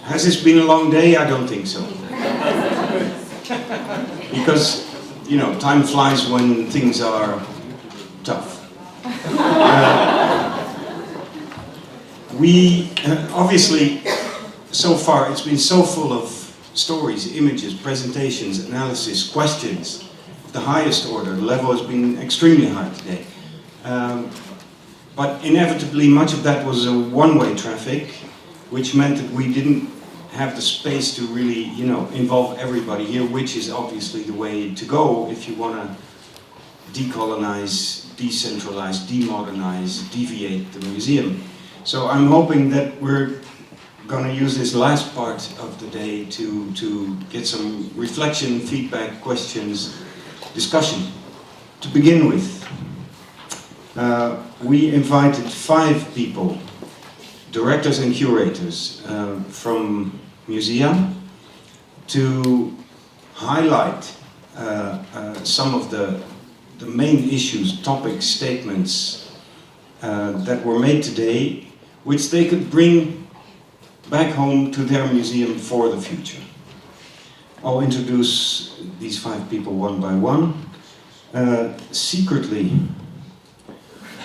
Has this been a long day? I don't think so. Because, you know, time flies when things are tough. Obviously, so far it's been so full of stories, images, presentations, analysis, questions of the highest order. The level has been extremely high today. But inevitably much of that was a one-way traffic, which meant that we didn't have the space to really, you know, involve everybody here, which is obviously the way to go if you want to decolonize, decentralize, demodernize, deviate the museum. So I'm hoping that we're going to use this last part of the day to get some reflection, feedback, questions, discussion. To begin with, we invited 5 people, directors and curators from musea, to highlight some of the main issues, topics, statements that were made today, which they could bring back home to their museum for the future. I'll introduce these 5 people one by one. Secretly,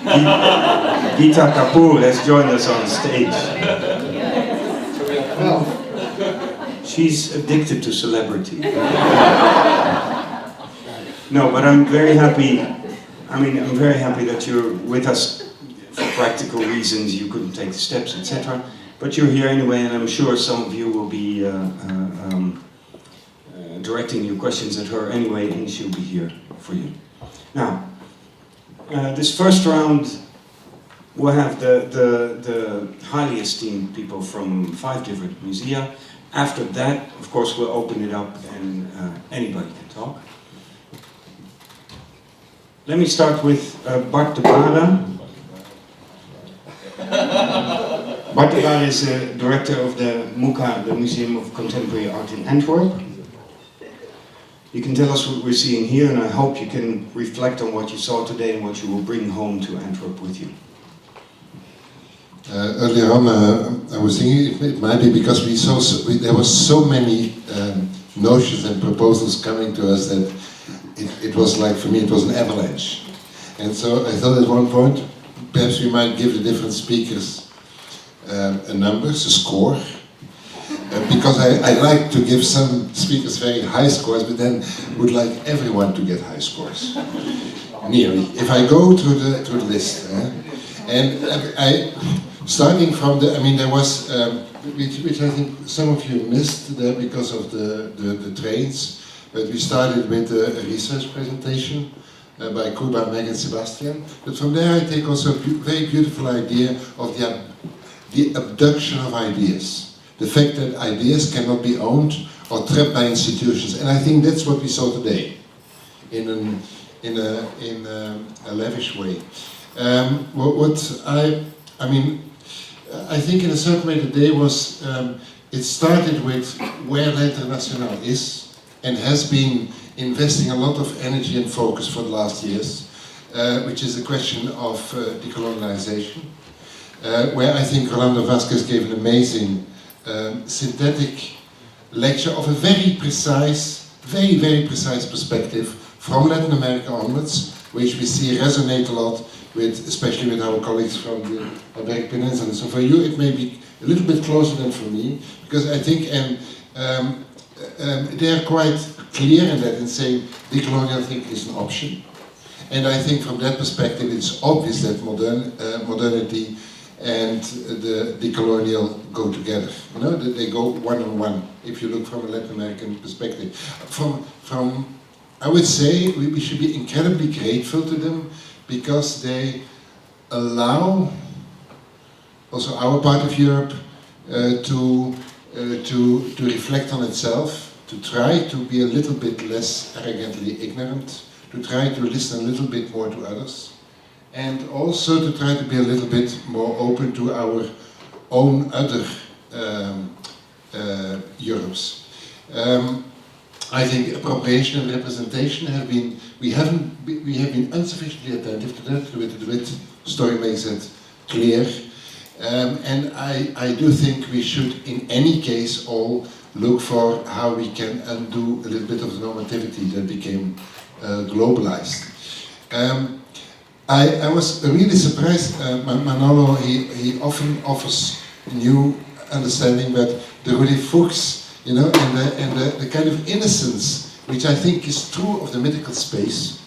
Geeta Kapoor has joined us on stage. She's addicted to celebrity. No, but I'm very happy. I'm very happy that you're with us. For practical reasons, you couldn't take the steps, etc. But you're here anyway, and I'm sure some of you will be directing your questions at her anyway, and she'll be here for you. Now, this first round, we'll have the highly esteemed people from 5 different musea. After that, of course, we'll open it up and anybody can talk. Let me start with Bart de Bade. Bart de Bade is the director of the MUCA, the Museum of Contemporary Art in Antwerp. You can tell us what we're seeing here, and I hope you can reflect on what you saw today and what you will bring home to Antwerp with you. Earlier on, I was thinking it might be because there were so many notions and proposals coming to us that it was like, for me, it was an avalanche. And so I thought at one point, perhaps we might give the different speakers a number, a score. Because I like to give some speakers very high scores, but then would like everyone to get high scores. Nearly. If I go through the list, and starting from there was, which I think some of you missed there because of the trains, but we started with a research presentation by Kuba, Meg and Sebastian. But from there I take also a very beautiful idea of the abduction of ideas. The fact that ideas cannot be owned or trapped by institutions. And I think that's what we saw today, in a lavish way. I think in a certain way today was, it started with where l'International is and has been investing a lot of energy and focus for the last years, which is the question of decolonialization, where I think Rolando Vázquez gave an amazing synthetic lecture of a very precise, very precise perspective from Latin America onwards, which we see resonate a lot with, especially with our colleagues from the Iberian Peninsula. So for you it may be a little bit closer than for me, because I think they are quite clear in that, in saying decolonial thinking is an option. And I think from that perspective it's obvious that modernity and the decolonial go together. You know, that they go one on one, if you look from a Latin American perspective. I would say we should be incredibly grateful to them, because they allow also our part of Europe to reflect on itself, to try to be a little bit less arrogantly ignorant, to try to listen a little bit more to others, and also to try to be a little bit more open to our own other Europes. I think appropriation and representation have been, we have been insufficiently attentive to that. The story makes it clear, And I do think we should, in any case, all look for how we can undo a little bit of the normativity that became globalized. I was really surprised. Manolo, he often offers new understanding, but the Rudy Fuchs, you know, and the kind of innocence which I think is true of the mythical space,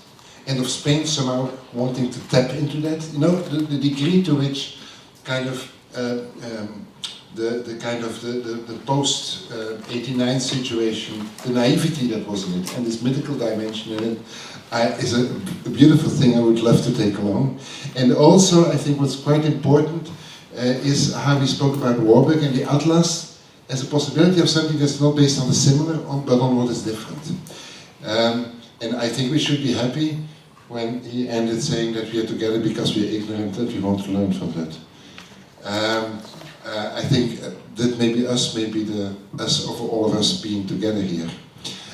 and of Spain somehow wanting to tap into that. You know, the degree to which kind of the post 89 situation, the naivety that was in it, and this mythical dimension in it, is a beautiful thing I would love to take along. And also, I think what's quite important is how we spoke about Warburg and the Atlas as a possibility of something that's not based on the similar, but on what is different. And I think we should be happy when he ended saying that we are together because we are ignorant, that we want to learn from that. I think that maybe us of all of us being together here.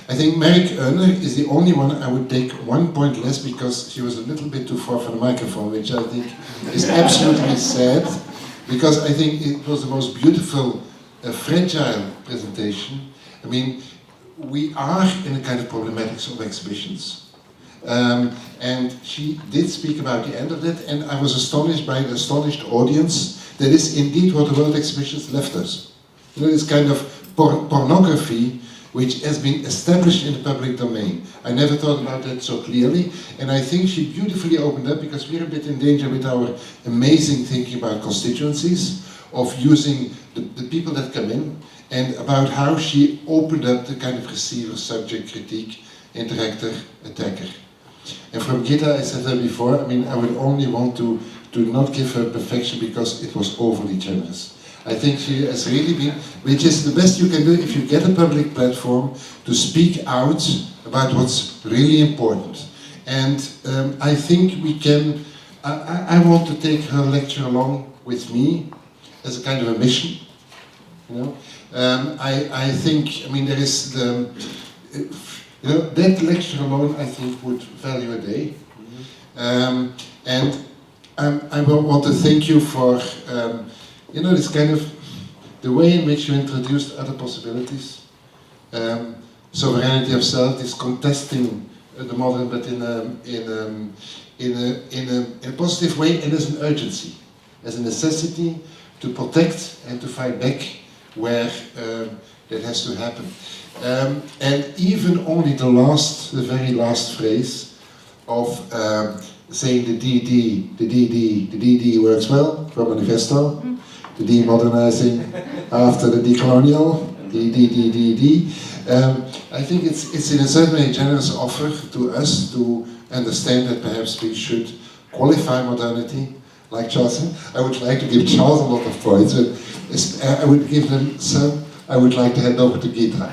I think Merk Euner is the only one I would take 1 point less because she was a little bit too far from the microphone, which I think is absolutely sad, because I think it was the most beautiful, fragile presentation. I mean, we are in a kind of problematics of exhibitions. And she did speak about the end of it, and I was astonished by the astonished audience. That is indeed what the World Exhibitions left us. You know, this kind of pornography which has been established in the public domain. I never thought about that so clearly, and I think she beautifully opened up, because we're a bit in danger with our amazing thinking about constituencies, of using the people that come in, and about how she opened up the kind of receiver, subject, critique, interactor, attacker. And from Gita, I said that before, I mean, I would only want to not give her perfection because it was overly generous. I think she has really been, which is the best you can do if you get a public platform to speak out about what's really important. And I think we can, I want to take her lecture along with me as a kind of a mission, you know. I think, I mean, there is the, you know, that lecture alone, I think, would value a day. And I want to thank you for, you know, this kind of, the way in which you introduced other possibilities. Sovereignty of self is contesting the modern, but in a positive way, and as an urgency, as a necessity to protect and to fight back where that has to happen. And even only the very last phrase of saying the DD works well for manifesto, the demodernising after the decolonial, DD. I think it's in a certain way a generous offer to us to understand that perhaps we should qualify modernity, like Charles said. I would like to give Charles a lot of points, but I would give them some. I would like to hand over to Gita.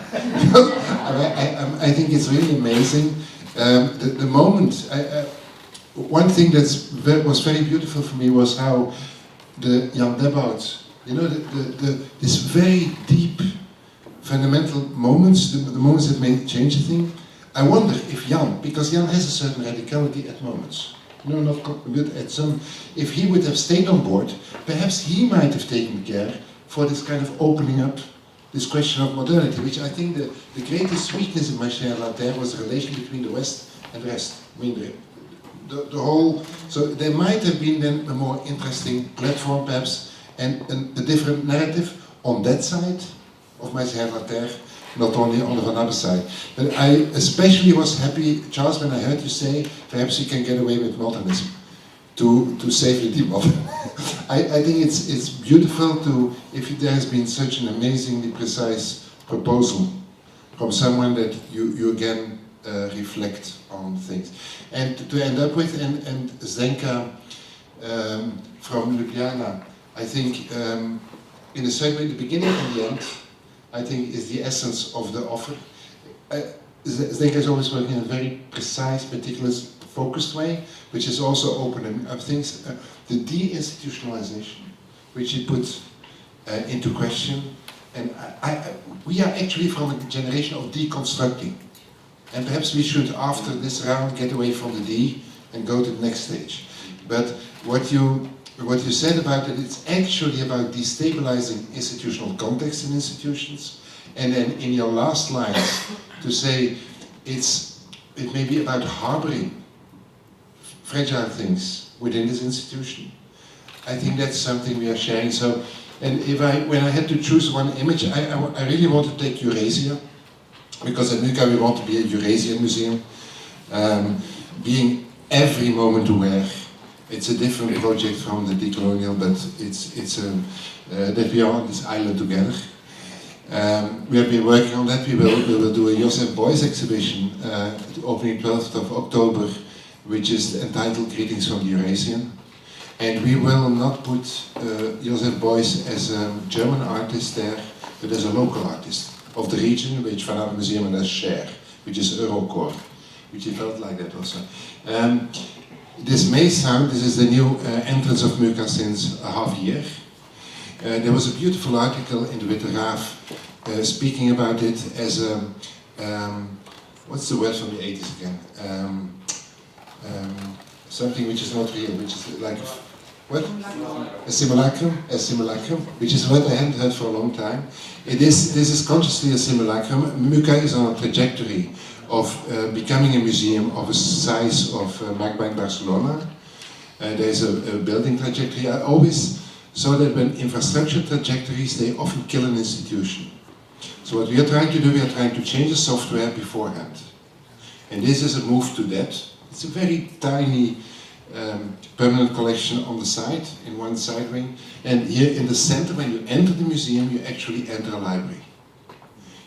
I think it's really amazing. The moment, one thing that was very beautiful for me was how the Jan Debout, you know, this very deep, fundamental moments, the moments that may change a thing. I wonder if Jan, because Jan has a certain radicality at moments, you know, not good at some, if he would have stayed on board, perhaps he might have taken care for this kind of opening up this question of modernity, which I think the greatest weakness in Marcel Later was the relation between the West and the Rest. I mean, the whole, so there might have been then a more interesting platform perhaps, and a different narrative on that side of Marcel Later, not only on the vanabbe side. But I especially was happy, Charles, when I heard you say, perhaps you can get away with modernism to save the demodern. I think it's beautiful to, if there has been such an amazingly precise proposal from someone that you again reflect on things. And to end up with, and Zdenka from Ljubljana, I think in a certain way, the beginning and the end, I think is the essence of the offer. Zdenka is always working in a very precise, meticulous, focused way, which is also opening up things. The deinstitutionalization, which he puts into question, and we are actually from a generation of deconstructing. And perhaps we should, after this round, get away from the D and go to the next stage. But what you what you said about it, it's actually about destabilizing institutional context in institutions. And then in your last lines, to say it may be about harboring fragile things within this institution. I think that's something we are sharing. So, and when I had to choose one image, I really want to take Eurasia, because at NUCA we want to be a Eurasian museum, being every moment aware. It's a different project from the decolonial, but it's that we are on this island together. We have been working on that. We will do a Joseph Beuys exhibition opening 12th of October, which is entitled Greetings from the Eurasian. And we will not put Joseph Beuys as a German artist there, but as a local artist of the region, which vanabbemuseum and us share, which is Eurocore, which he felt like that also. This may sound, this is the new entrance of MUCA since a half year. There was a beautiful article in the Witte Raaf speaking about it as a, what's the word from the 80s again? Something which is not real, which is like, what? A simulacrum, which is what I hadn't heard for a long time. This is consciously a simulacrum. MUCA is on a trajectory of becoming a museum of a size of MACBA in Barcelona. There's a building trajectory. I always saw that when infrastructure trajectories, they often kill an institution. So what we are trying to do, we are trying to change the software beforehand. And this is a move to that. It's a very tiny permanent collection on the side, in one side wing. And here in the center, when you enter the museum, you actually enter a library.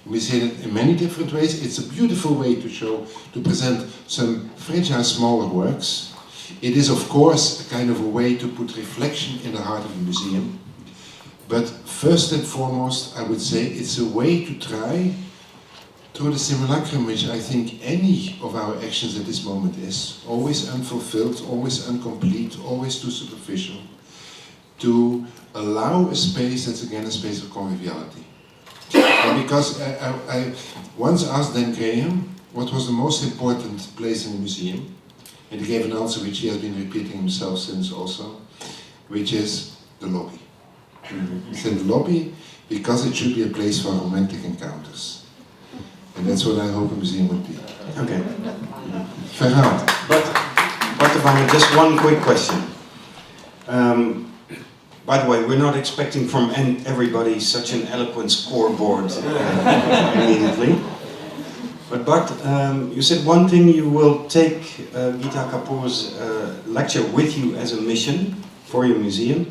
We see it in many different ways. It's a beautiful way to present some fragile, smaller works. It is, of course, a kind of a way to put reflection in the heart of the museum. But first and foremost, I would say it's a way to try, through the simulacrum, which I think any of our actions at this moment is, always unfulfilled, always incomplete, always too superficial, to allow a space that's again a space of conviviality. And because I once asked Dan Graham what was the most important place in the museum, and he gave an answer which he has been repeating himself since also, which is the lobby. He said the lobby because it should be a place for romantic encounters. And that's what I hope a museum would be. Okay. Ferran. But just one quick question. By the way, we're not expecting from everybody such an eloquent scoreboard immediately. But you said one thing, you will take Gita Kapoor's lecture with you as a mission for your museum,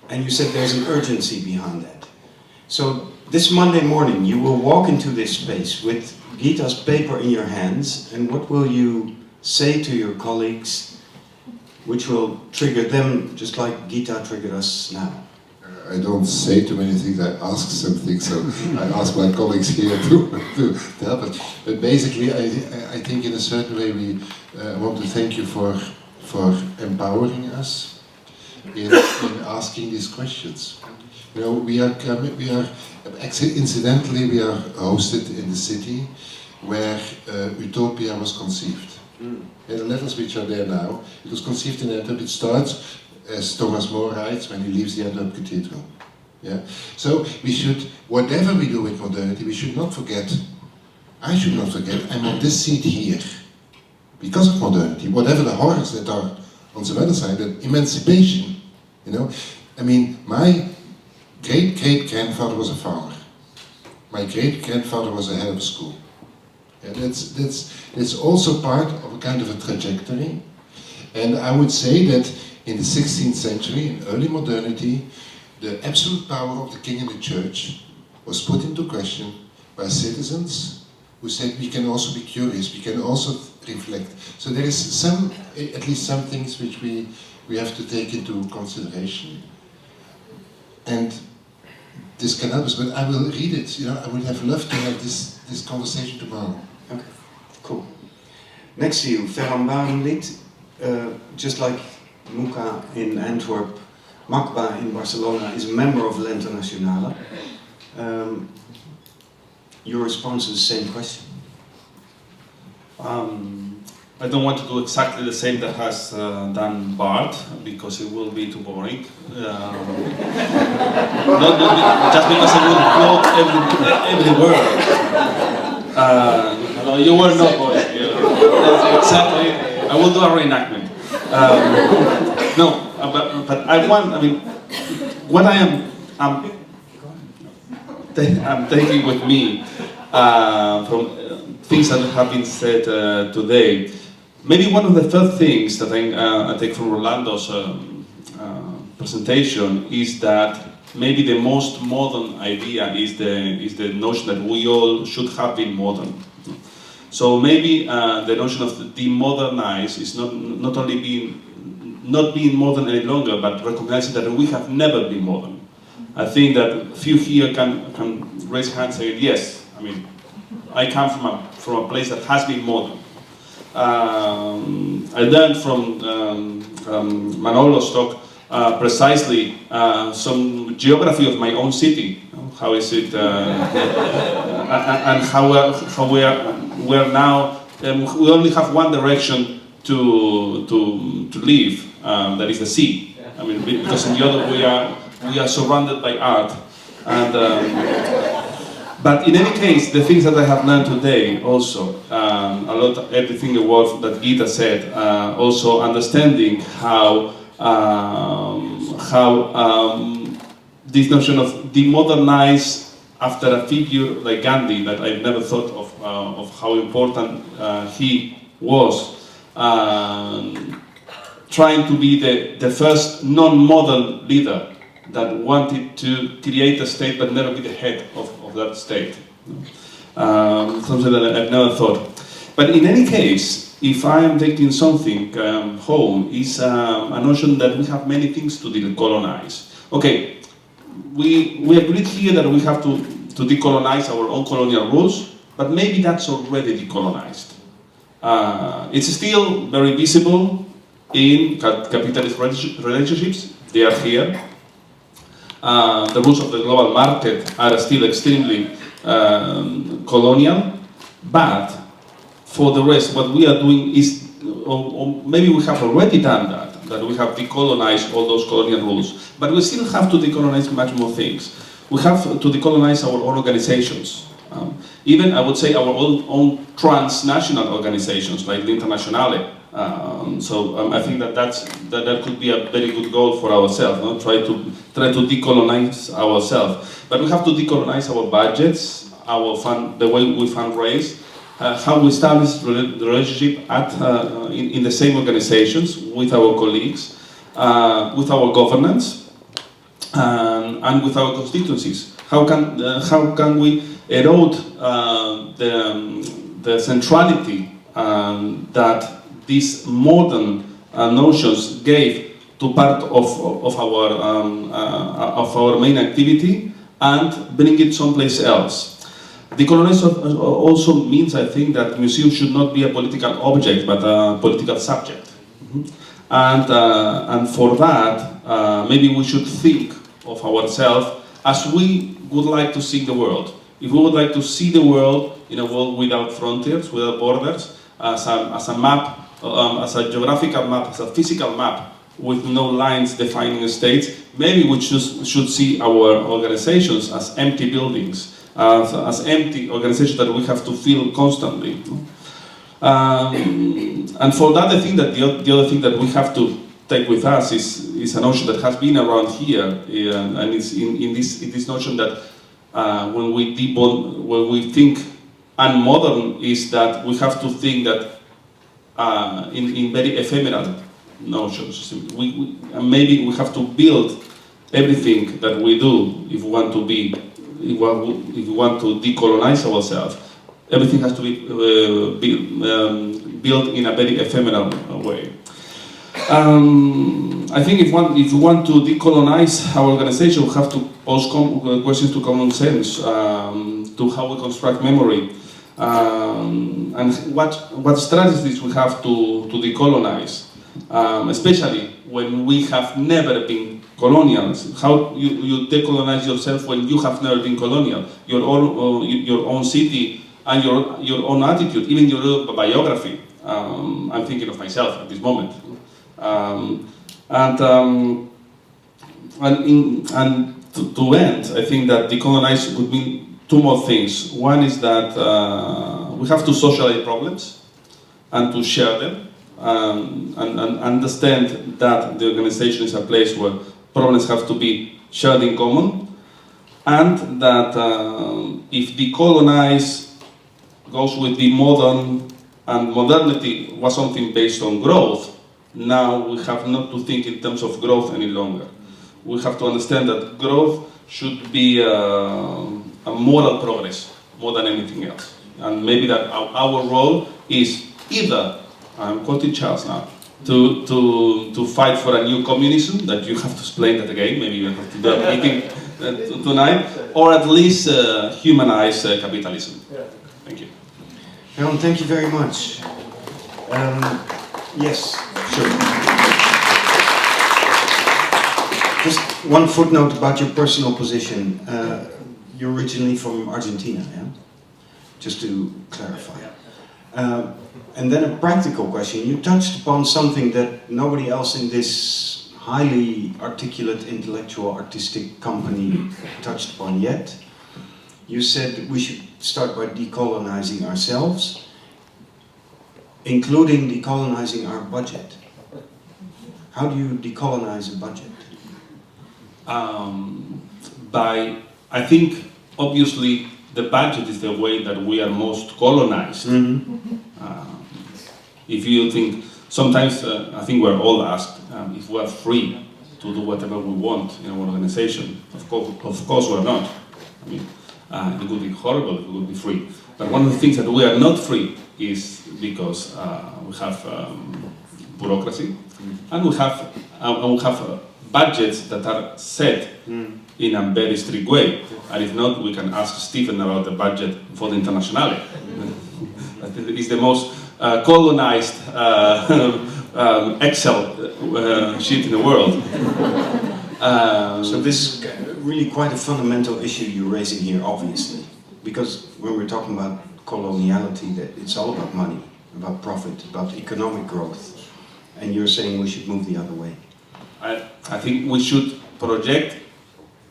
and you said there's an urgency behind that. So this Monday morning you will walk into this space with Gita's paper in your hands, and what will you say to your colleagues which will trigger them just like Gita triggered us now? I don't say too many things, I ask something, so I ask my colleagues here to help us. But basically, I think in a certain way we want to thank you for empowering us in asking these questions. You know, actually, incidentally, we are hosted in the city where Utopia was conceived. And the letters which are there now, it was conceived in Antwerp. It starts, as Thomas More writes, when he leaves the Antwerp Cathedral. Yeah? So we should, whatever we do with modernity, we should not forget, I should not forget, I'm on this seat here because of modernity, whatever the horrors that are on the other side, that emancipation, you know. I mean, my great-great-grandfather was a farmer. My great-grandfather was a head of a school. Yeah, that's also part of a kind of a trajectory. And I would say that in the 16th century, in early modernity, the absolute power of the king and the church was put into question by citizens who said we can also be curious, we can also reflect. So there is some, at least some things which we have to take into consideration. And this can help us, but I will read it. You know, I would have loved to have this conversation tomorrow. Okay, cool. Next to you, Ferran Barendlied, just like MUCA in Antwerp, MACBA in Barcelona is a member of l'Internationale. Your response is the same question. I don't want to do exactly the same that has done Bart, because it will be too boring. Just because I will quote every word. No, you were not boring. Exactly. I will do a reenactment. No, but I want. I mean, what I'm taking with me from things that have been said today. Maybe one of the first things that I take from Rolando's presentation is that maybe the most modern idea is the notion that we all should have been modern. So maybe the notion of demodernize is not only not being modern any longer, but recognizing that we have never been modern. I think that few here can raise hands saying yes. I mean, I come from a place that has been modern. I learned from Manolo's talk precisely some geography of my own city. How is it, and how we are now. We only have one direction to live. That is the sea. I mean, because in the other we are surrounded by art, and. But in any case, the things that I have learned today also, everything the word that Gita said, also understanding how this notion of demodernize after a figure like Gandhi, that I've never thought of how important he was, trying to be the first non-modern leader that wanted to create a state but never be the head of that state. Something that I've never thought. But in any case, if I am taking something home, is a notion that we have many things to decolonize. Okay, we agreed here that we have to decolonize our own colonial rules, but maybe that's already decolonized. It's still very visible in capitalist relationships. They are here. The rules of the global market are still extremely colonial, but for the rest, what we are doing is, or maybe we have already done that we have decolonized all those colonial rules, but we still have to decolonize much more things. We have to decolonize our own organizations. Even, I would say, our own transnational organizations, like the Internationale. I think that could be a very good goal for ourselves, no? Try to decolonize ourselves. But we have to decolonize our budgets, the way we fundraise, how we establish the relationship in the same organizations with our colleagues, with our governance, and with our constituencies. How can we erode the centrality that these modern notions gave to part of our main activity and bring it someplace else. Decolonization also means, I think, that museums should not be a political object but a political subject. And for that, maybe we should think of ourselves as we would like to see the world. If we would like to see the world in a world without frontiers, without borders, as a map, as a geographical map, as a physical map, with no lines defining states, maybe we should see our organizations as empty buildings, as empty organizations that we have to fill constantly. And for that, I think that the other thing that we have to take with us is a notion that has been around here, and it's in this notion that when we think unmodern, is that we have to think that in very ephemeral notions. Maybe we have to build everything that we do if we want to decolonize ourselves. Everything has to be built in a very ephemeral way. I think if we want to decolonize our organization, we have to pose questions to common sense, to how we construct memory, and what strategies we have to decolonize, especially when we have never been colonials. How you decolonize yourself when you have never been colonial? Your own city and your own attitude, even your biography. I'm thinking of myself at this moment. To end, I think that decolonize would mean two more things. One is that we have to socialize problems and to share them, and understand that the organization is a place where problems have to be shared in common, and that if decolonize goes with the modern, and modernity was something based on growth, now we have not to think in terms of growth any longer. We have to understand that growth should be a moral progress more than anything else. And maybe that our role is either, I'm quoting Charles now, to fight for a new communism, that you have to explain that again, maybe you have to do a meeting tonight, or at least humanize capitalism. Thank you. Aaron, thank you very much. Yes, sure. Just one footnote about your personal position. You're originally from Argentina, yeah? Just to clarify. And then a practical question. You touched upon something that nobody else in this highly articulate, intellectual, artistic company touched upon yet. You said we should start by decolonizing ourselves, including decolonizing our budget. How do you decolonize a budget? I think, obviously, the budget is the way that we are most colonized. If you think, sometimes I think we're all asked if we're free to do whatever we want in our organization. Of course we're not. I mean, it would be horrible if we would be free. But one of the things that we are not free is because we have bureaucracy, and we have budgets that are set in a very strict way. And if not, we can ask Stephen about the budget for the Internationale. It's the most colonized Excel sheet in the world. So this is really quite a fundamental issue you're raising here, obviously. Because when we're talking about coloniality, that it's all about money, about profit, about economic growth. And you're saying we should move the other way. I think we should project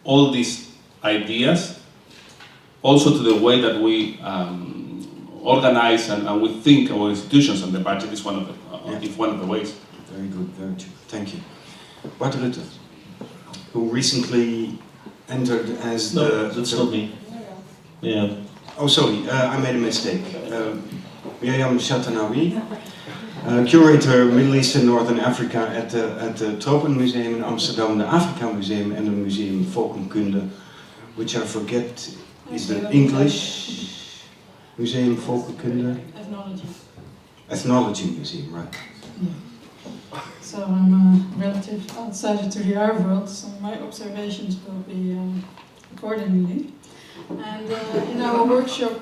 all these ideas also to the way that we organize and we think our institutions, and the budget is one of the ways. Very good, very true. Thank you. Bart Rutte, who recently entered as that's not me. Yeah. Oh, sorry, I made a mistake. Miriam Chatanawi, curator Middle East and Northern Africa at the Tropenmuseum in Amsterdam, the Afrika Museum, and the Museum Volkenkunde, which I forget is the English Museum Volkenkunde? Ethnology. Ethnology Museum, right. Yeah. So I'm a relative outsider to the art world, so my observations will be accordingly. And in our workshop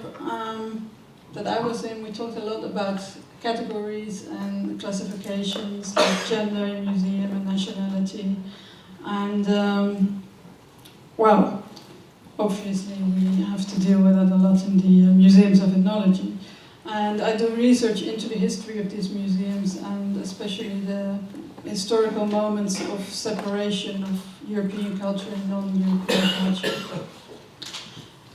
that I was in, we talked a lot about categories and classifications, like gender, museum, and nationality. And well, obviously we have to deal with that a lot in the museums of ethnology. And I do research into the history of these museums, and especially the historical moments of separation of European culture and non-European culture.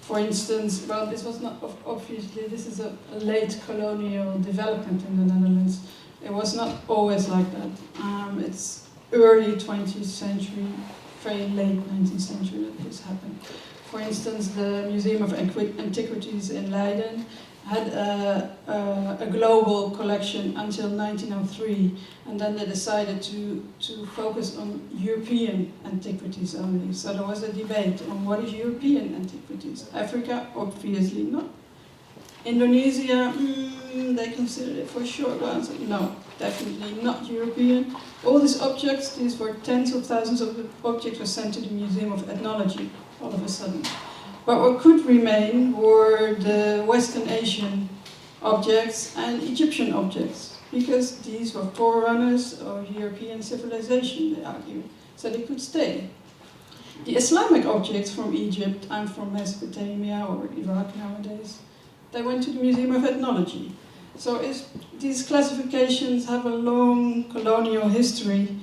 For instance, well, this was not, obviously, this is a late colonial development in the Netherlands. It was not always like that. It's early 20th century, very late 19th century that this happened. For instance, the Museum of Antiquities in Leiden had a global collection until 1903, and then they decided to focus on European antiquities only. So there was a debate on what is European antiquities. Africa, obviously not. Indonesia, they considered it for sure. So no, definitely not European. All these objects, these were tens of thousands of objects, were sent to the Museum of Ethnology all of a sudden. But what could remain were the Western Asian objects and Egyptian objects, because these were forerunners of European civilization, they argue, so they could stay. The Islamic objects from Egypt and from Mesopotamia or Iraq nowadays, they went to the Museum of Ethnology. So these classifications have a long colonial history,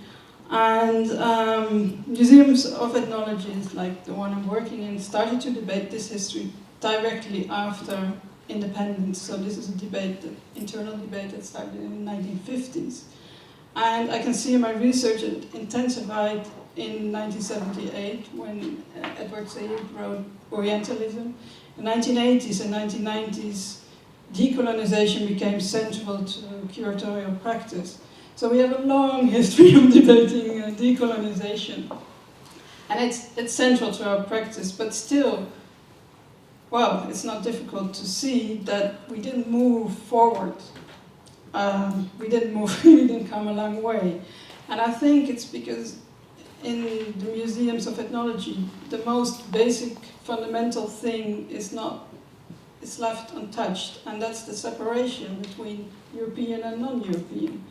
and museums of ethnology, like the one I'm working in, started to debate this history directly after independence. So this is a debate, internal debate that started in the 1950s. And I can see in my research it intensified in 1978 when Edward Said wrote Orientalism. In the 1980s and 1990s, decolonization became central to curatorial practice. So we have a long history of debating decolonization. And it's central to our practice, but still, well, it's not difficult to see that we didn't move forward. We didn't come a long way. And I think it's because in the museums of ethnology, the most basic fundamental thing is left untouched, and that's the separation between European and non-European.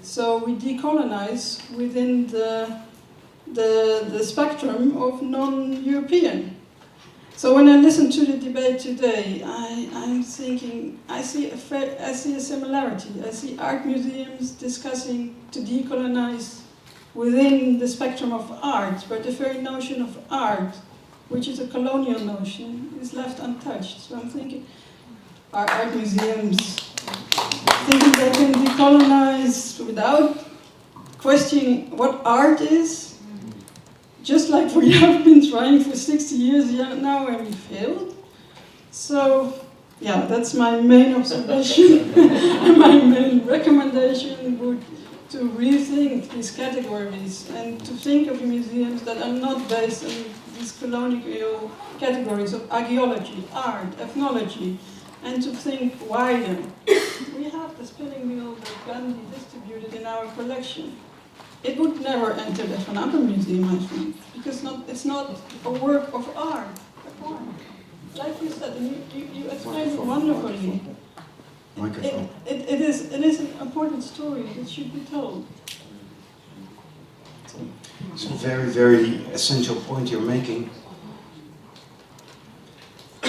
So we decolonize within the spectrum of non-European. So when I listen to the debate today, I'm thinking, I see a similarity. I see art museums discussing to decolonize within the spectrum of art, but the very notion of art, which is a colonial notion, is left untouched. So I'm thinking, are art museums thinking they can decolonize without questioning what art is? Just like we have been trying for 60 years now and we failed. So, yeah, that's my main observation. And my main recommendation would to rethink these categories and to think of museums that are not based on these colonial categories of archaeology, art, ethnology, and to think wider. We have the spinning wheel that Gandhi distributed in our collection. It would never enter the vanabbemuseum, I think, because it's not a work of art. Like you said, and you explained it wonderfully. Microphone. It is an important story that should be told. It's a very, very essential point you're making.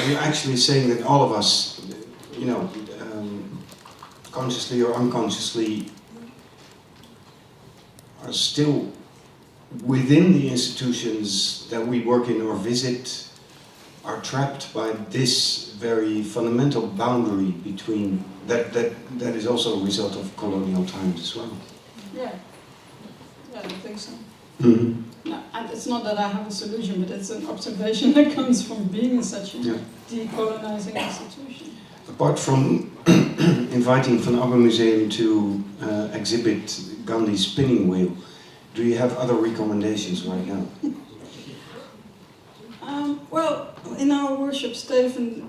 You're actually saying that all of us, consciously or unconsciously, are still within the institutions that we work in or visit, are trapped by this very fundamental boundary between that is also a result of colonial times as well. Yeah, I think so. Mm-hmm. No, and it's not that I have a solution, but it's an observation that comes from being in such a decolonizing institution. Apart from inviting vanabbemuseum to exhibit Gandhi's spinning wheel, do you have other recommendations right now? Well, in our workshop, Steven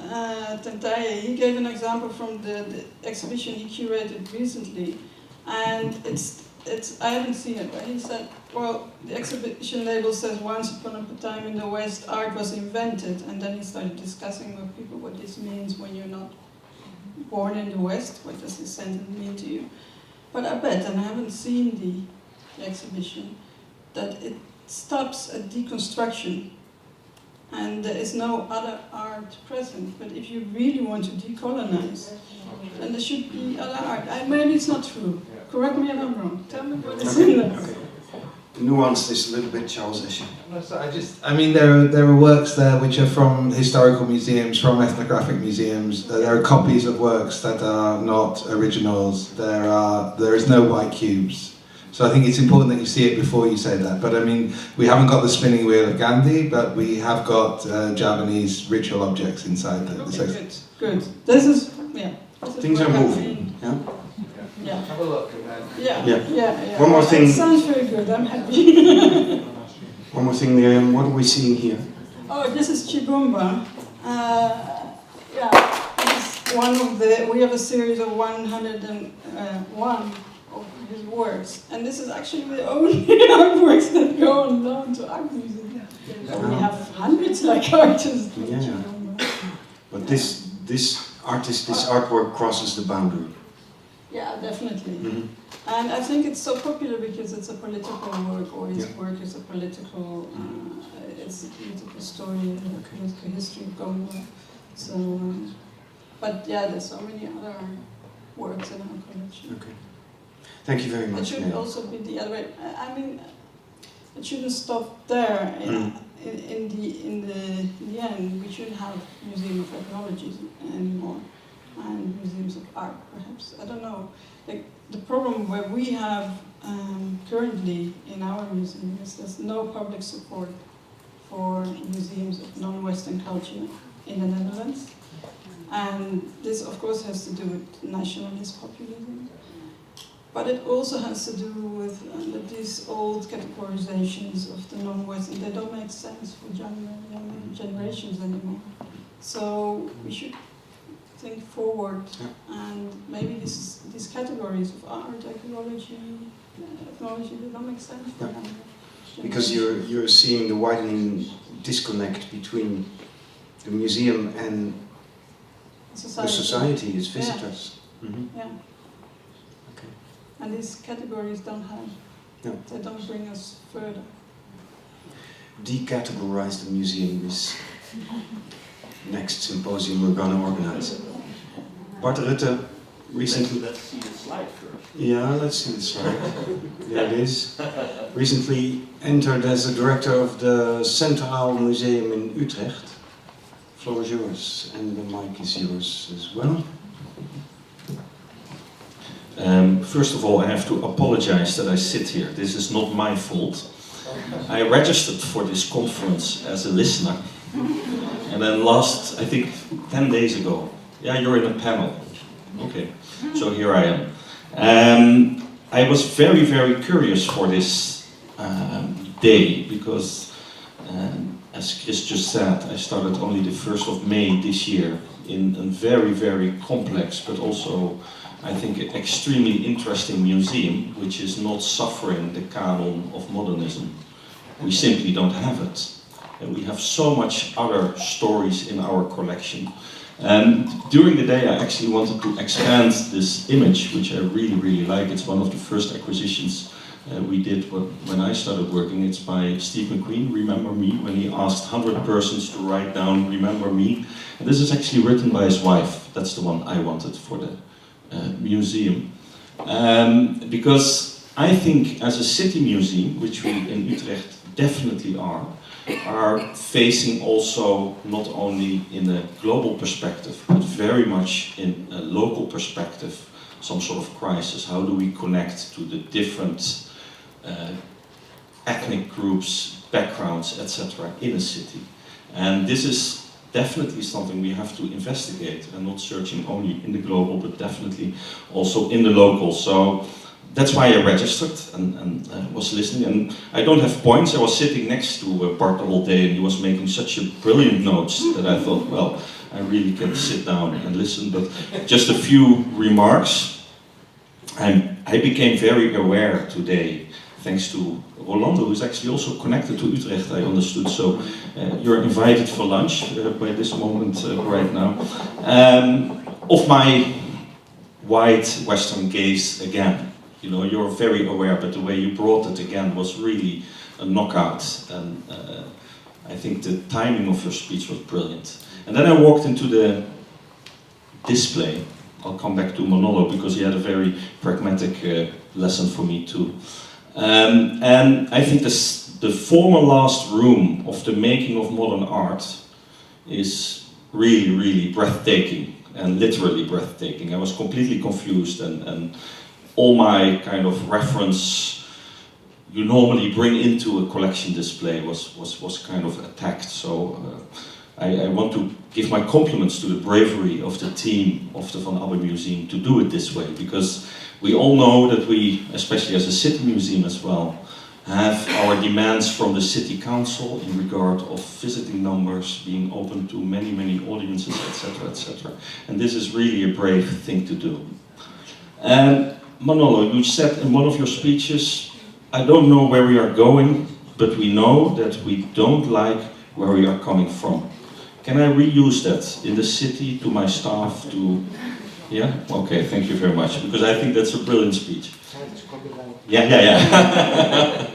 Tentaye, he gave an example from the exhibition he curated recently, and I haven't seen it, but he said, well, the exhibition label says once upon a time in the West art was invented, and then he started discussing with people what this means when you're not born in the West, what does this sentence mean to you. But I bet, and I haven't seen the exhibition, that it stops at deconstruction. And there is no other art present. But if you really want to decolonize, then there should be other art. Maybe it's not true. Correct me if I'm wrong. Tell me what is in there. Okay. Nuance this a little bit, Charles Escher. No, so there are works there which are from historical museums, from ethnographic museums. There are copies of works that are not originals. There is no white cubes. So I think it's important that you see it before you say that. But I mean, we haven't got the spinning wheel of Gandhi, but we have got Javanese ritual objects inside the Okay, good. This is Things are moving. Yeah. Have a look. Yeah. One more thing. It sounds very good. I'm happy. One more thing there. What are we seeing here? Oh, this is Chibumba. This is one of we have a series of 101 of his works, and this is actually the only artworks that go on loan to art museums. We have hundreds like artists. Yeah. But this artwork crosses the boundary. Yeah, definitely. Mm-hmm. And I think it's so popular because it's a political work, or his work is a political, it's a political story, a political history of Congo. So, but yeah, there's so many other works in our collection. Okay. Thank you very It much. should Neil. also be the other way. I mean, it shouldn't stop there. In the end, we shouldn't have museum of ethnology anymore, and museums of art, perhaps. I don't know. Like, the problem where we have currently in our museum is there's no public support for museums of non-Western culture in the Netherlands, and this, of course, has to do with nationalist populism. But it also has to do with that these old categorizations of the non-Western, they don't make sense for younger generations anymore. So we should think forward, and maybe these categories of art, ecology, ethnology, they don't make sense for younger generations. Because you're seeing the widening disconnect between the museum and the society, its visitors. Yeah. Yeah. And these categories don't have, they don't bring us further. Decategorize the museum is next symposium we're going to organize. Bart Rutte recently... Let's see the slide first. Yeah, let's see the slide. There it is. Recently entered as the director of the Centraal Museum in Utrecht. Floor is yours, and the mic is yours as well. First of all, I have to apologize that I sit here. This is not my fault. I registered for this conference as a listener. And then I think 10 days ago, yeah, you're in a panel. Okay, so here I am. I was very, very curious for this day because, as Chris just said, I started only the 1st of May this year in a very, very complex, but also I think an extremely interesting museum, which is not suffering the canon of modernism. We simply don't have it. And we have so much other stories in our collection. And during the day I actually wanted to expand this image, which I really, really like. It's one of the first acquisitions we did when I started working. It's by Steve McQueen, Remember Me, when he asked 100 persons to write down Remember Me. And this is actually written by his wife. That's the one I wanted for the museum. Because I think as a city museum, which we in Utrecht definitely are facing also not only in a global perspective, but very much in a local perspective, some sort of crisis. How do we connect to the different ethnic groups, backgrounds, etc. in a city? And this is definitely something we have to investigate, and not searching only in the global, but definitely also in the local. So that's why I registered and was listening. And I don't have points. I was sitting next to Bart the whole day, and he was making such a brilliant notes that I thought, well, I really can sit down and listen. But just a few remarks. I became very aware today, thanks to Rolando, who is actually also connected to Utrecht, I understood. So you're invited for lunch by this moment right now. Of my white Western gaze again. You know, you're very aware, but the way you brought it again was really a knockout. And I think the timing of your speech was brilliant. And then I walked into the display. I'll come back to Manolo because he had a very pragmatic lesson for me too. And I think the former last room of the making of modern art is really, really breathtaking, and literally breathtaking. I was completely confused, and all my kind of reference you normally bring into a collection display was kind of attacked. So I want to give my compliments to the bravery of the team of the vanabbemuseum to do it this way, because we all know that we, especially as a city museum as well, have our demands from the city council in regard of visiting numbers, being open to many, many audiences, etc., etc. And this is really a brave thing to do. And Manolo, you said in one of your speeches, I don't know where we are going, but we know that we don't like where we are coming from. Can I reuse that in the city, to my staff, to... Yeah? Okay, thank you very much, because I think that's a brilliant speech. Yeah.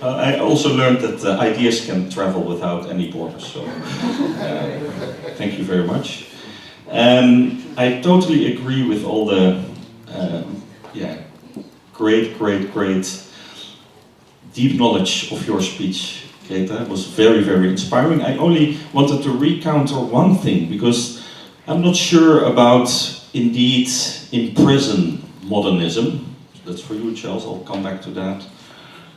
I also learned that ideas can travel without any borders, so thank you very much. I totally agree with all the yeah, great deep knowledge of your speech, Greta. It was very, very inspiring. I only wanted to recounter one thing, because I'm not sure about, indeed, imprison modernism. That's for you, Charles, I'll come back to that.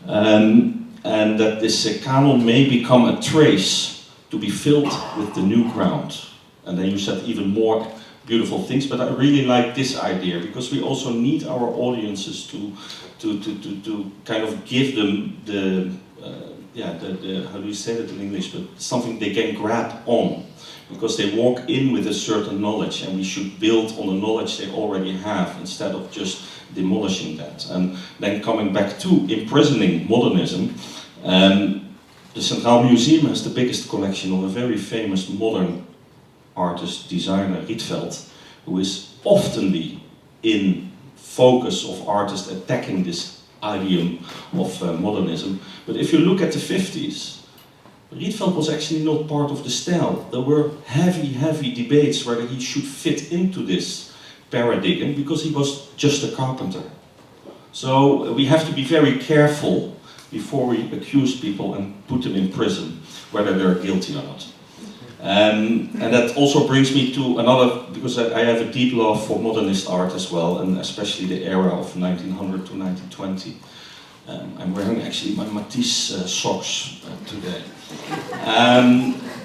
And that this canon may become a trace to be filled with the new ground. And then you said even more beautiful things, but I really like this idea, because we also need our audiences to kind of give them the how do you say that in English, but something they can grab on, because they walk in with a certain knowledge, and we should build on the knowledge they already have instead of just demolishing that. And then coming back to imprisoning modernism, the Centraal Museum has the biggest collection of a very famous modern artist, designer, Rietveld, who is oftenly in focus of artists attacking this idiom of modernism. But if you look at the 50s, Rietveld was actually not part of the style. There were heavy debates whether he should fit into this paradigm, because he was just a carpenter. So we have to be very careful before we accuse people and put them in prison, whether they're guilty or not. And that also brings me to another, because I have a deep love for modernist art as well, and especially the era of 1900 to 1920. I'm wearing actually my Matisse socks today.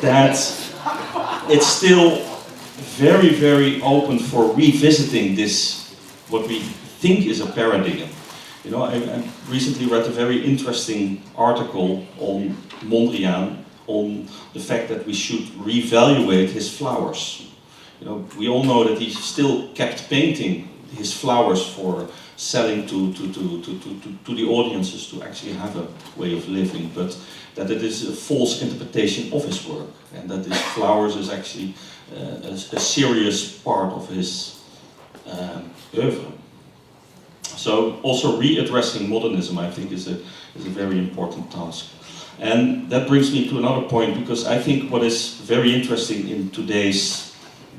That it's still very open for revisiting this, what we think is a paradigm. You know, I recently read a very interesting article on Mondrian, on the fact that we should reevaluate his flowers. You know, we all know that he still kept painting his flowers for selling to the audiences to actually have a way of living, but that it is a false interpretation of his work, and that his flowers is actually a serious part of his oeuvre. So also readdressing modernism, I think, is a very important task. And that brings me to another point, because I think what is very interesting in today's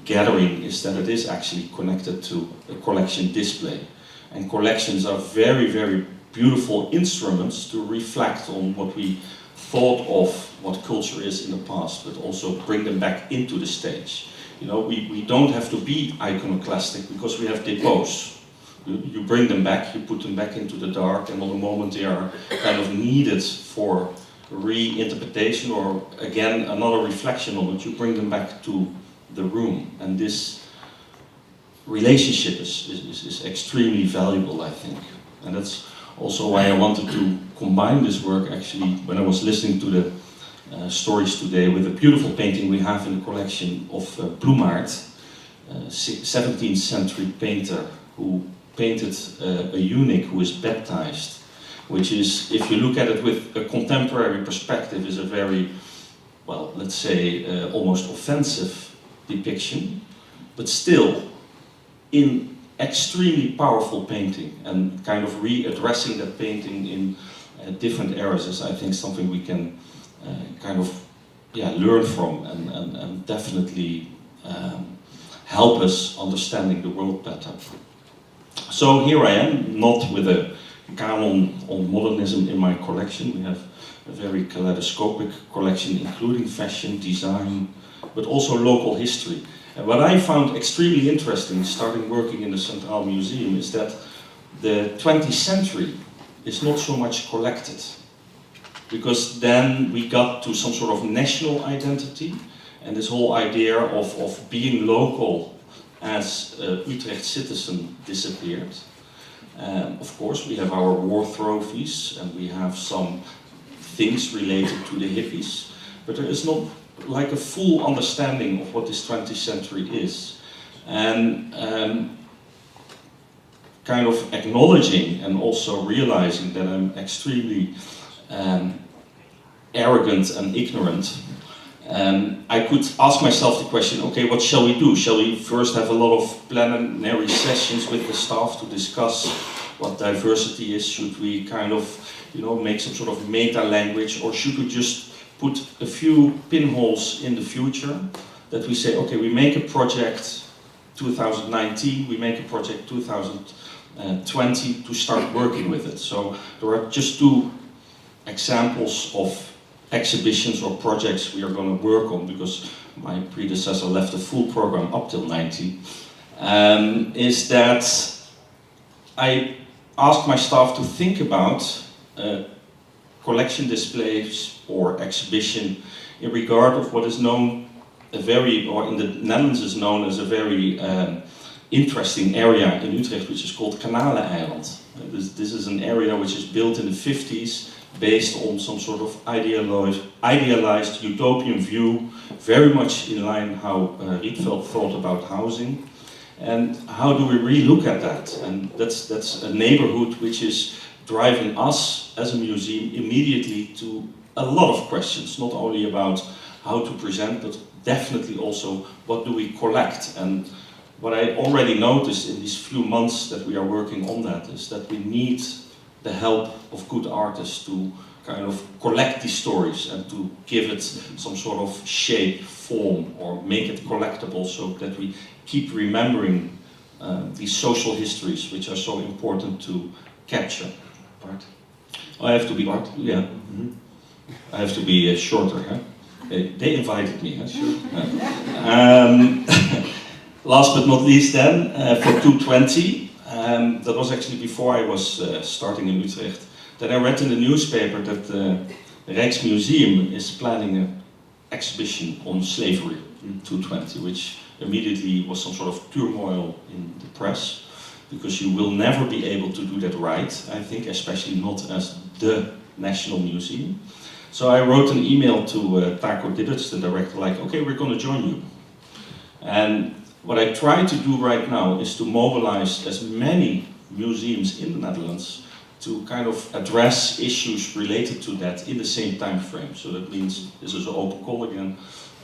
gathering is that it is actually connected to a collection display. And collections are very beautiful instruments to reflect on what we thought of what culture is in the past, but also bring them back into the stage. You know, we don't have to be iconoclastic, because we have depots. You bring them back, you put them back into the dark, and on the moment they are kind of needed for reinterpretation, or again another reflection on it, you bring them back to the room. And this relationship is extremely valuable, I think. And that's also why I wanted to combine this work, actually, when I was listening to the stories today, with a beautiful painting we have in the collection of Bloemaert, 17th century painter, who painted a eunuch who is baptized, which is, if you look at it with a contemporary perspective, is a very, well, let's say, almost offensive depiction, but still in extremely powerful painting, and kind of readdressing that painting in different eras is, I think, something we can kind of learn from, and definitely help us understanding the world better. So here I am, not with a canon on modernism in my collection. We have a very kaleidoscopic collection, including fashion, design, but also local history. And what I found extremely interesting, starting working in the Centraal Museum, is that the 20th century is not so much collected, because then we got to some sort of national identity, and this whole idea of being local as Utrecht citizen disappeared. Of course, we have our war trophies, and we have some things related to the hippies, but there is not like a full understanding of what this 20th century is. And kind of acknowledging and also realizing that I'm extremely arrogant and ignorant, I could ask myself the question, okay, what shall we do? Shall we first have a lot of plenary sessions with the staff to discuss what diversity is? Should we kind of, make some sort of meta language, or should we just put a few pinholes in the future that we say, okay, we make a project 2019, we make a project 2020 to start working with it. So there are just 2 examples of exhibitions or projects we are going to work on, because my predecessor left a full program up till 90, is that I asked my staff to think about collection displays or exhibition in regard of what is known or in the Netherlands is known as a very interesting area in Utrecht, which is called Kanaleneiland. This is an area which is built in the 50s based on some sort of idealized utopian view, very much in line how Rietveld thought about housing. And how do we re-look at that? And that's a neighborhood which is driving us as a museum immediately to a lot of questions, not only about how to present, but definitely also what do we collect. And what I already noticed in these few months that we are working on that is that we need the help of good artists to kind of collect these stories and to give it some sort of shape, form, or make it collectible, so that we keep remembering these social histories which are so important to capture. Bart? Oh, I have to be Bart. Yeah. Mm-hmm. I have to be shorter. Huh? They invited me. Huh? Sure. Last but not least, then for 220. That was actually before I was starting in Utrecht. Then I read in the newspaper that the Rijksmuseum is planning an exhibition on slavery in 220, which immediately was some sort of turmoil in the press, because you will never be able to do that right, I think, especially not as the National Museum. So I wrote an email to Taco Dibbets, the director, like, okay, we're going to join you. And what I try to do right now is to mobilize as many museums in the Netherlands to kind of address issues related to that in the same time frame. So that means, this is an open call again,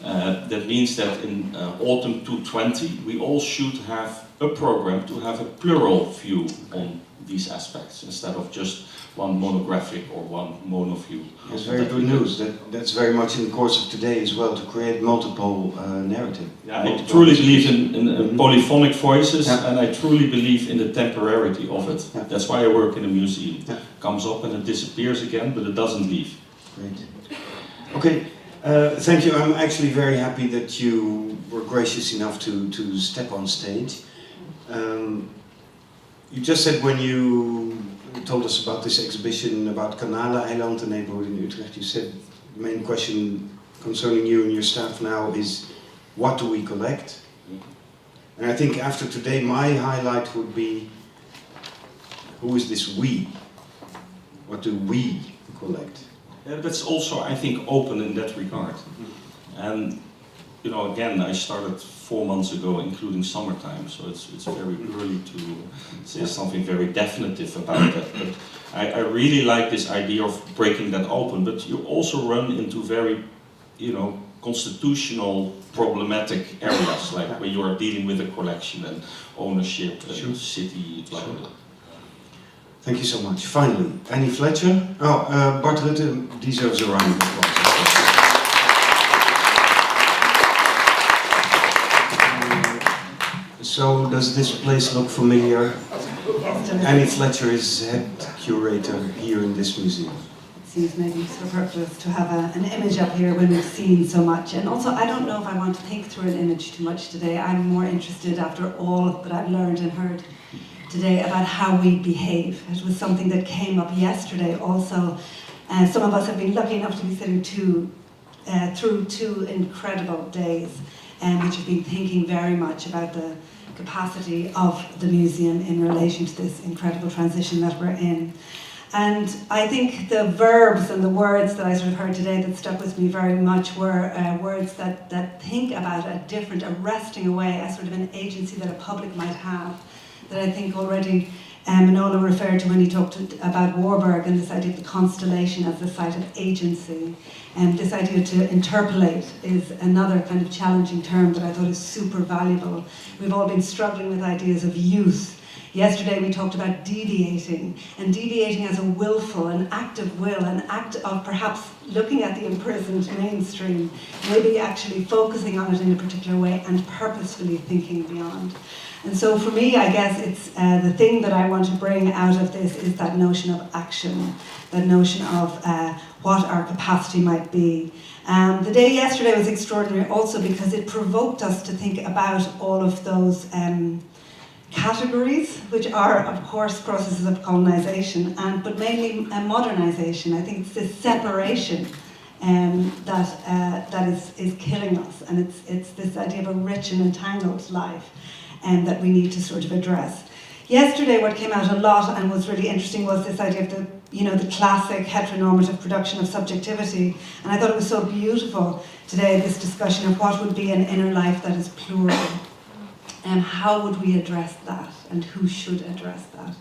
that means that in autumn 2020 we all should have a program to have a plural view on these aspects, instead of just one monographic or one mono view. That's very good news. That's very much in the course of today as well, to create multiple narrative. Yeah, I truly believe in polyphonic voices, and I truly believe in the temporarity of it. Yeah. That's why I work in a museum. Yeah. Comes up and it disappears again, but it doesn't leave. Great. Okay, thank you. I'm actually very happy that you were gracious enough to step on stage. You just said, when you told us about this exhibition about Kanaleneiland, the neighborhood in Utrecht, you said the main question concerning you and your staff now is, what do we collect? And I think after today my highlight would be, who is this we? What do we collect? Yeah, that's also, I think, open in that regard. And you know, again, I started 4 months ago, including summertime, so it's very early to say something very definitive about that. But I really like this idea of breaking that open. But you also run into very, you know, constitutional, problematic areas, like when you are dealing with a collection and ownership and city. Like Thank you so much. Finally, Annie Fletcher. Oh, Bart Rutte deserves a round of applause. So, does this place look familiar? Annie Fletcher is head curator here in this museum. It seems maybe superfluous to have an image up here when we've seen so much. And also, I don't know if I want to think through an image too much today. I'm more interested, after all that I've learned and heard today, about how we behave. It was something that came up yesterday also. Some of us have been lucky enough to be sitting through 2 incredible days, which have been thinking very much about the capacity of the museum in relation to this incredible transition that we're in. And I think the verbs and the words that I sort of heard today that stuck with me very much were words that think about a wresting away, as sort of an agency that a public might have, that I think already Manola referred to when he talked about Warburg, and this idea of the constellation as the site of agency. And this idea to interpolate is another kind of challenging term that I thought is super valuable. We've all been struggling with ideas of youth Yesterday we talked about deviating, and deviating as a willful, an act of will, an act of perhaps looking at the imprisoned mainstream, maybe actually focusing on it in a particular way and purposefully thinking beyond. And so for me, I guess it's the thing that I want to bring out of this is that notion of action, that notion of what our capacity might be. The day yesterday was extraordinary also because it provoked us to think about all of those categories, which are, of course, processes of colonization, but mainly modernization. I think it's this separation that is killing us, and it's this idea of a rich and entangled life that we need to sort of address. Yesterday, what came out a lot and was really interesting was this idea of the classic heteronormative production of subjectivity, and I thought it was so beautiful today, this discussion of what would be an inner life that is plural. How would we address that, and who should address that?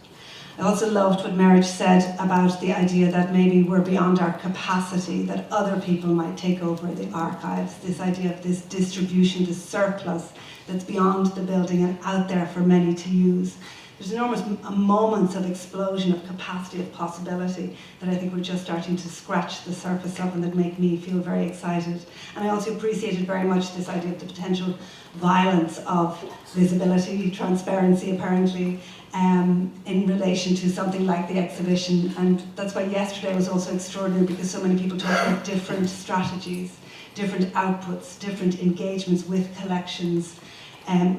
I also loved what Marriage said about the idea that maybe we're beyond our capacity, that other people might take over the archives, this idea of this distribution, this surplus that's beyond the building and out there for many to use. There's enormous moments of explosion of capacity, of possibility that I think we're just starting to scratch the surface of and that make me feel very excited. And I also appreciated very much this idea of the potential violence of visibility, transparency apparently, in relation to something like the exhibition. And that's why yesterday was also extraordinary, because so many people talked about different strategies, different outputs, different engagements with collections,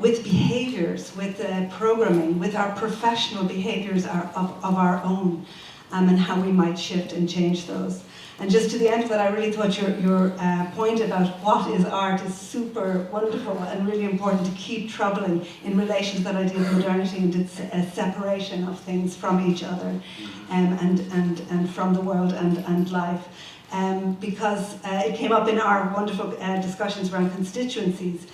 with behaviours, with programming, with our professional behaviours of our own, and how we might shift and change those. And just to the end of that, I really thought your point about what is art is super wonderful and really important to keep troubling in relation to that idea of modernity and its separation of things from each other, and from the world and life. Because it came up in our wonderful discussions around constituencies,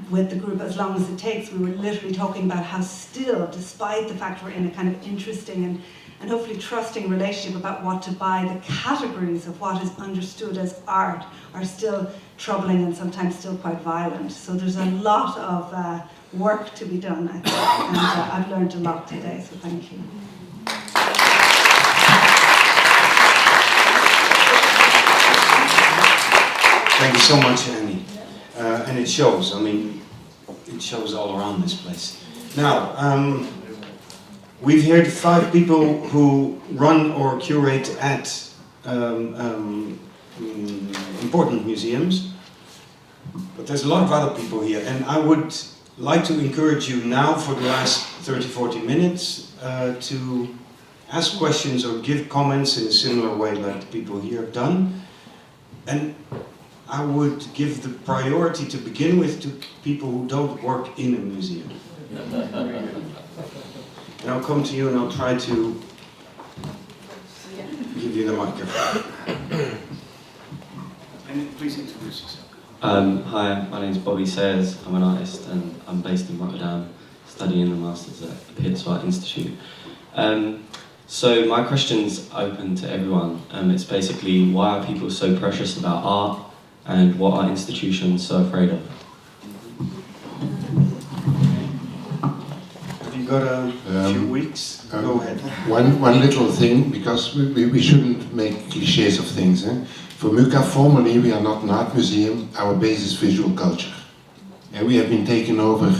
with the group As Long As It Takes. We were literally talking about how still, despite the fact we're in a kind of interesting and hopefully trusting relationship about what to buy, the categories of what is understood as art are still troubling and sometimes still quite violent. So there's a lot of work to be done, I think, and I've learned a lot today, so thank you. Thank you so much, Annie. And it shows, I mean, it shows all around this place. Now, we've heard 5 people who run or curate at important museums, but there's a lot of other people here, and I would like to encourage you now for the last 30-40 minutes to ask questions or give comments in a similar way like the people here have done. And I would give the priority to begin with to people who don't work in a museum. And I'll come to you and I'll try to give you the microphone. And please introduce yourself. Hi, my name is Bobby Sayers. I'm an artist and I'm based in Rotterdam, studying the Masters at the Pitt Art Institute. So my question's open to everyone. It's basically, why are people so precious about art, and what are institutions so afraid of? Have you got a few weeks? Go ahead. One little thing, because we shouldn't make cliches of things. For MUCA, formally, we are not an art museum. Our base is visual culture. And we have been taken over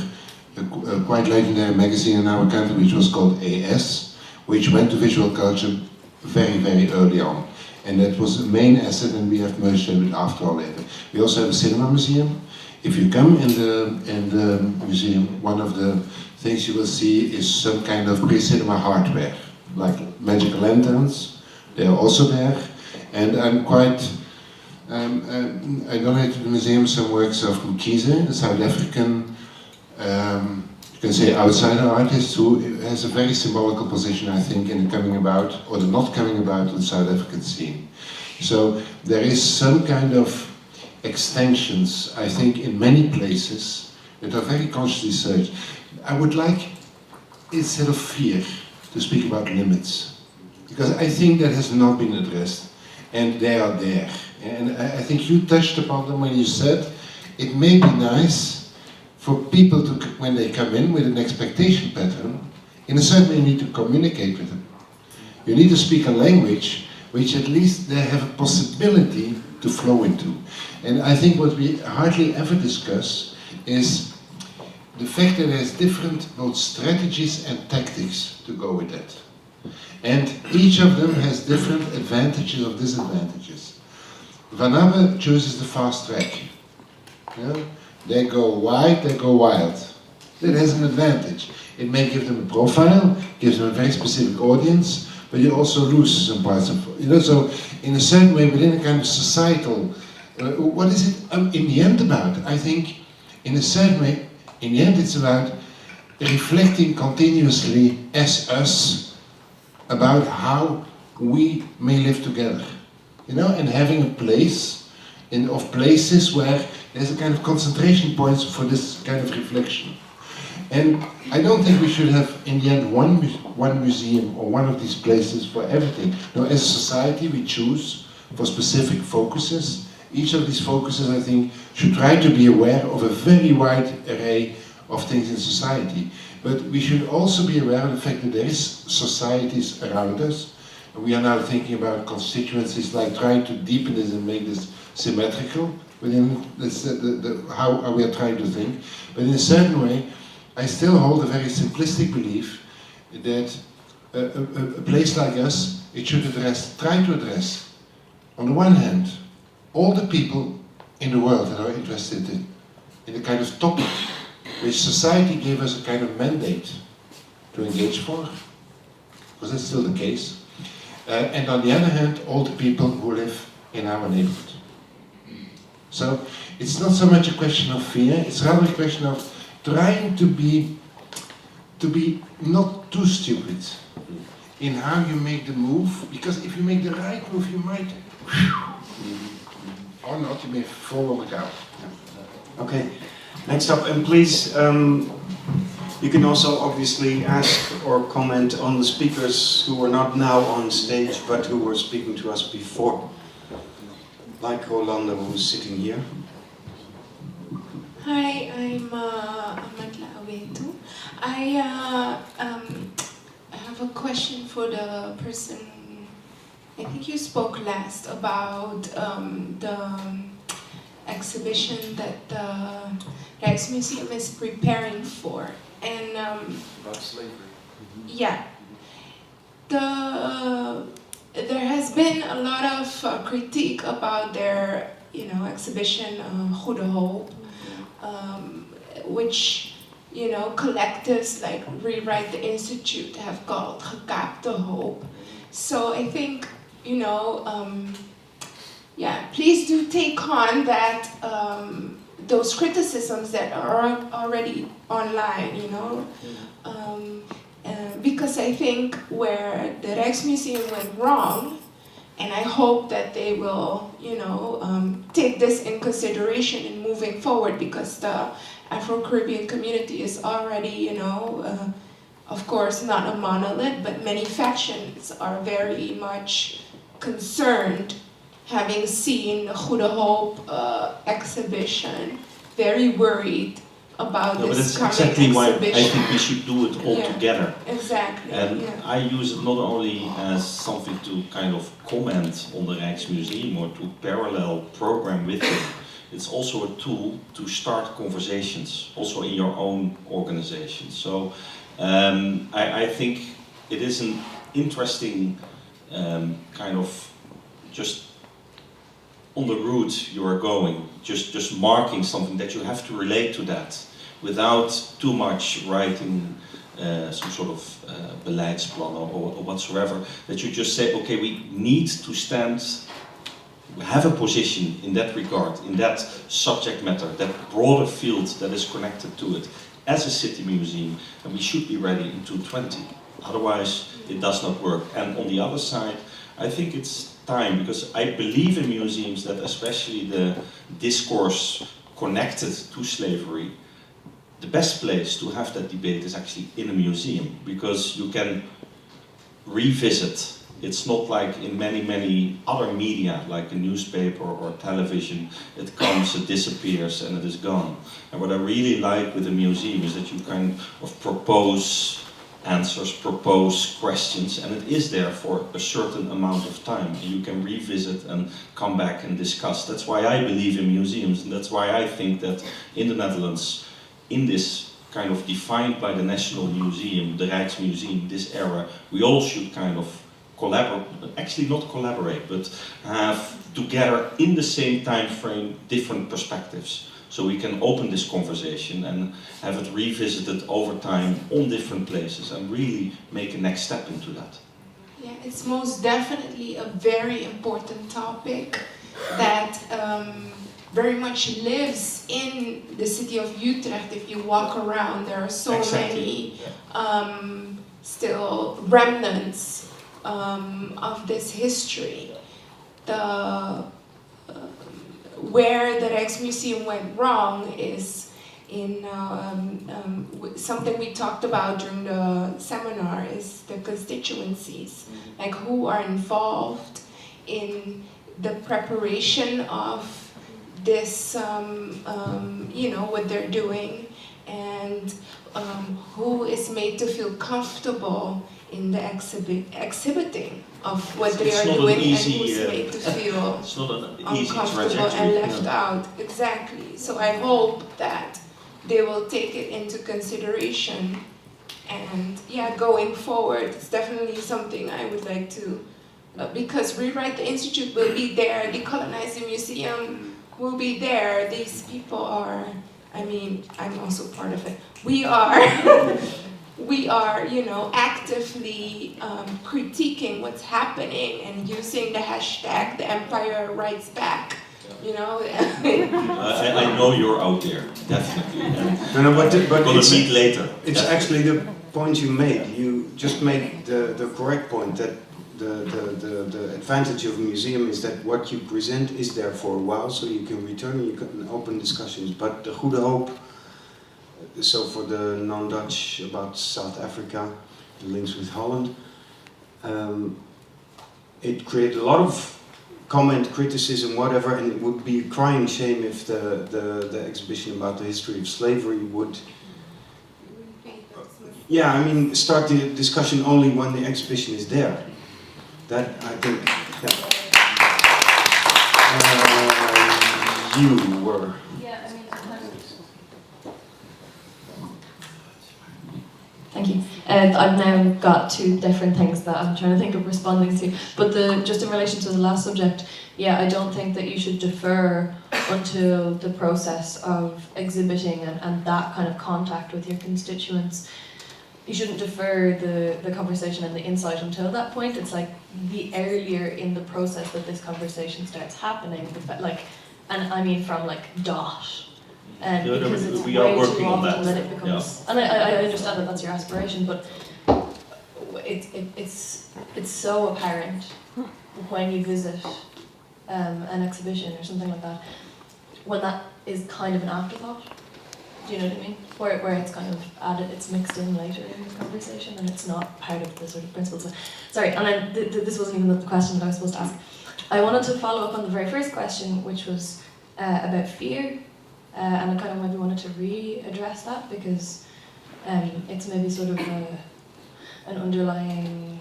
a quite legendary magazine in our country, which was called AS, which went to visual culture very, very early on. And that was the main asset, and we have merged it with After All later. We also have a cinema museum. If you come in the museum, one of the things you will see is some kind of pre-cinema hardware, like magical lanterns. They are also there. And I'm quite, I donated to the museum some works of Mkhize, a South African, you can say outsider artist, who has a very symbolical position, I think, in the coming about, or the not coming about, of the South African scene. So there is some kind of extensions, I think, in many places that are very consciously searched. I would like, instead of fear, to speak about limits, because I think that has not been addressed, and they are there. And I think you touched upon them when you said it may be nice for people to, when they come in with an expectation pattern, in a certain way you need to communicate with them. You need to speak a language which at least they have a possibility to flow into. And I think what we hardly ever discuss is the fact that there's different both strategies and tactics to go with that. And each of them has different advantages or disadvantages. Vanabbe chooses the fast track. Yeah? They go wide, they go wild. That has an advantage. It may give them a profile, gives them a very specific audience, but you also lose some parts of, so in a certain way within a kind of societal, what is it in the end about? I think in a certain way, in the end it's about reflecting continuously as us about how we may live together, and having a place of places where there's a kind of concentration points for this kind of reflection. And I don't think we should have, in the end, one museum or one of these places for everything. No, as a society, we choose for specific focuses. Each of these focuses, I think, should try to be aware of a very wide array of things in society. But we should also be aware of the fact that there is societies around us. And we are now thinking about constituencies, like trying to deepen this and make this symmetrical within how we are trying to think. But in a certain way, I still hold a very simplistic belief that a place like us, it should try to address, on the one hand, all the people in the world that are interested in the kind of topic which society gave us a kind of mandate to engage for, because that's still the case. And on the other hand, all the people who live in our neighborhood. So it's not so much a question of fear, it's rather a question of trying to be not too stupid in how you make the move, because if you make the right move, you might, or not, you may fall on the ground. Okay, next up, and please, you can also obviously ask or comment on the speakers who are not now on stage, but who were speaking to us before, like Rolando, who's sitting here. Hi, I'm Amatla Awetu. I have a question for the person, I think you spoke last about the exhibition that the Rijksmuseum is preparing for. And About slavery. yeah, there has been a lot of critique about their exhibition Goede Hoop, which collectives like Rewrite the Institute have called Gekaapte Hoop. So I think please do take on that those criticisms that are already online, because I think where the Rijksmuseum went wrong, and I hope that they will, take this in consideration in moving forward, because the Afro-Caribbean community is already, of course, not a monolith, but many factions are very much concerned, having seen the Goede Hoop exhibition, very worried about No, but this that's coming exactly why exhibition. I think we should do it all Yeah. together. Exactly. And yeah. I use it not only as something to kind of comment on the Rijksmuseum or to parallel program with it, it's also a tool to start conversations, also in your own organization. So I think it is an interesting kind of just on the route you are going, just marking something that you have to relate to that without too much writing some sort of beleidsplan or whatsoever, that you just say, okay, we need to have a position in that regard, in that subject matter, that broader field that is connected to it, as a city museum, and we should be ready in 2020. Otherwise, it does not work. And on the other side, I think it's time, because I believe in museums that especially the discourse connected to slavery, the best place to have that debate is actually in a museum, because you can revisit It's not like in many other media, like a newspaper or television, it comes, it disappears, and it is gone. And what I really like with a museum is that you kind of propose answers, propose questions, and it is there for a certain amount of time. You can revisit and come back and discuss. That's why I believe in museums, and that's why I think that in the Netherlands, in this kind of defined by the National Museum, the Rijksmuseum, this era, we all should kind of collaborate, actually not collaborate, but have together in the same time frame different perspectives. So we can open this conversation and have it revisited over time on different places and really make a next step into that. Yeah, it's most definitely a very important topic that very much lives in the city of Utrecht. If you walk around, there are so many still remnants of this history. Where the Rijksmuseum went wrong is in something we talked about during the seminar is the constituencies, like who are involved in the preparation of this, you know, what they're doing, and who is made to feel comfortable in the exhibiting of what they are doing, and who's made to feel uncomfortable and left out. Exactly. So I hope that they will take it into consideration, and yeah, going forward, it's definitely something I would like to, because Rewrite the Institute will be there, Decolonizing Museum will be there. These people are, I mean, I'm also part of it. We are, you know, actively critiquing what's happening and using the hashtag "The Empire Writes Back." You know. I know you're out there, definitely. No, but we'll meet later. It's actually the point you made. You just made the correct point that the advantage of a museum is that what you present is there for a while, so you can return and you can open discussions. But the Goede Hoop. So for the non-Dutch about South Africa, the links with Holland, it created a lot of comment, criticism, whatever, and it would be a crying shame if the exhibition about the history of slavery would, yeah, I mean, start the discussion only when the exhibition is there. That, I think, yeah. You were... Thank you. I've now got two different things that I'm trying to think of responding to. But just in relation to the last subject, yeah, I don't think that you should defer until the process of exhibiting and that kind of contact with your constituents. You shouldn't defer the conversation and the insight until that point. It's like the earlier in the process that this conversation starts happening, and I mean from like dot. Because it's we are way working too on often that. it becomes, and I understand that that's your aspiration, but it's so apparent when you visit an exhibition or something like that, when that is kind of an afterthought. Do you know what I mean? Where it's kind of added, it's mixed in later in the conversation, and it's not part of the sort of principles. Sorry, and then this wasn't even the question that I was supposed to ask. I wanted to follow up on the very first question, which was about fear. And I kind of maybe wanted to readdress that because it's maybe sort of an underlying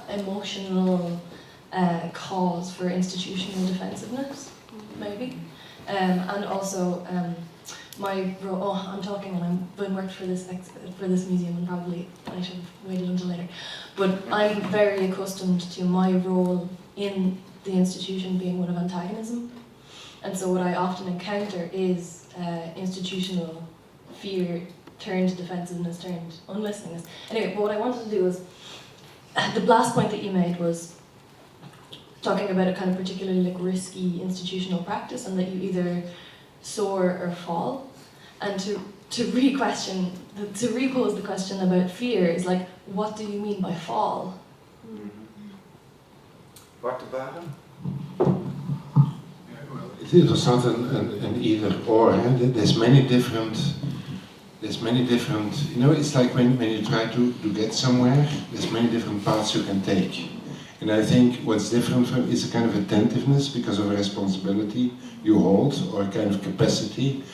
emotional cause for institutional defensiveness, maybe. And also my role. Oh, I'm talking and I've been worked for this museum, and probably I should have waited until later. But I'm very accustomed to my role in the institution being one of antagonism. And so what I often encounter is institutional fear turned defensiveness, turned unlisteningness. Anyway, but what I wanted to do was, the last point that you made was talking about a kind of particularly like risky institutional practice, and that you either soar or fall. And to repose the question about fear is like, what do you mean by fall? Bart de Baren? It was not an either or. There's many different there's many different, it's like when you try to get somewhere, there's many different paths you can take. And I think what's different is a kind of attentiveness because of a responsibility you hold, or a kind of capacity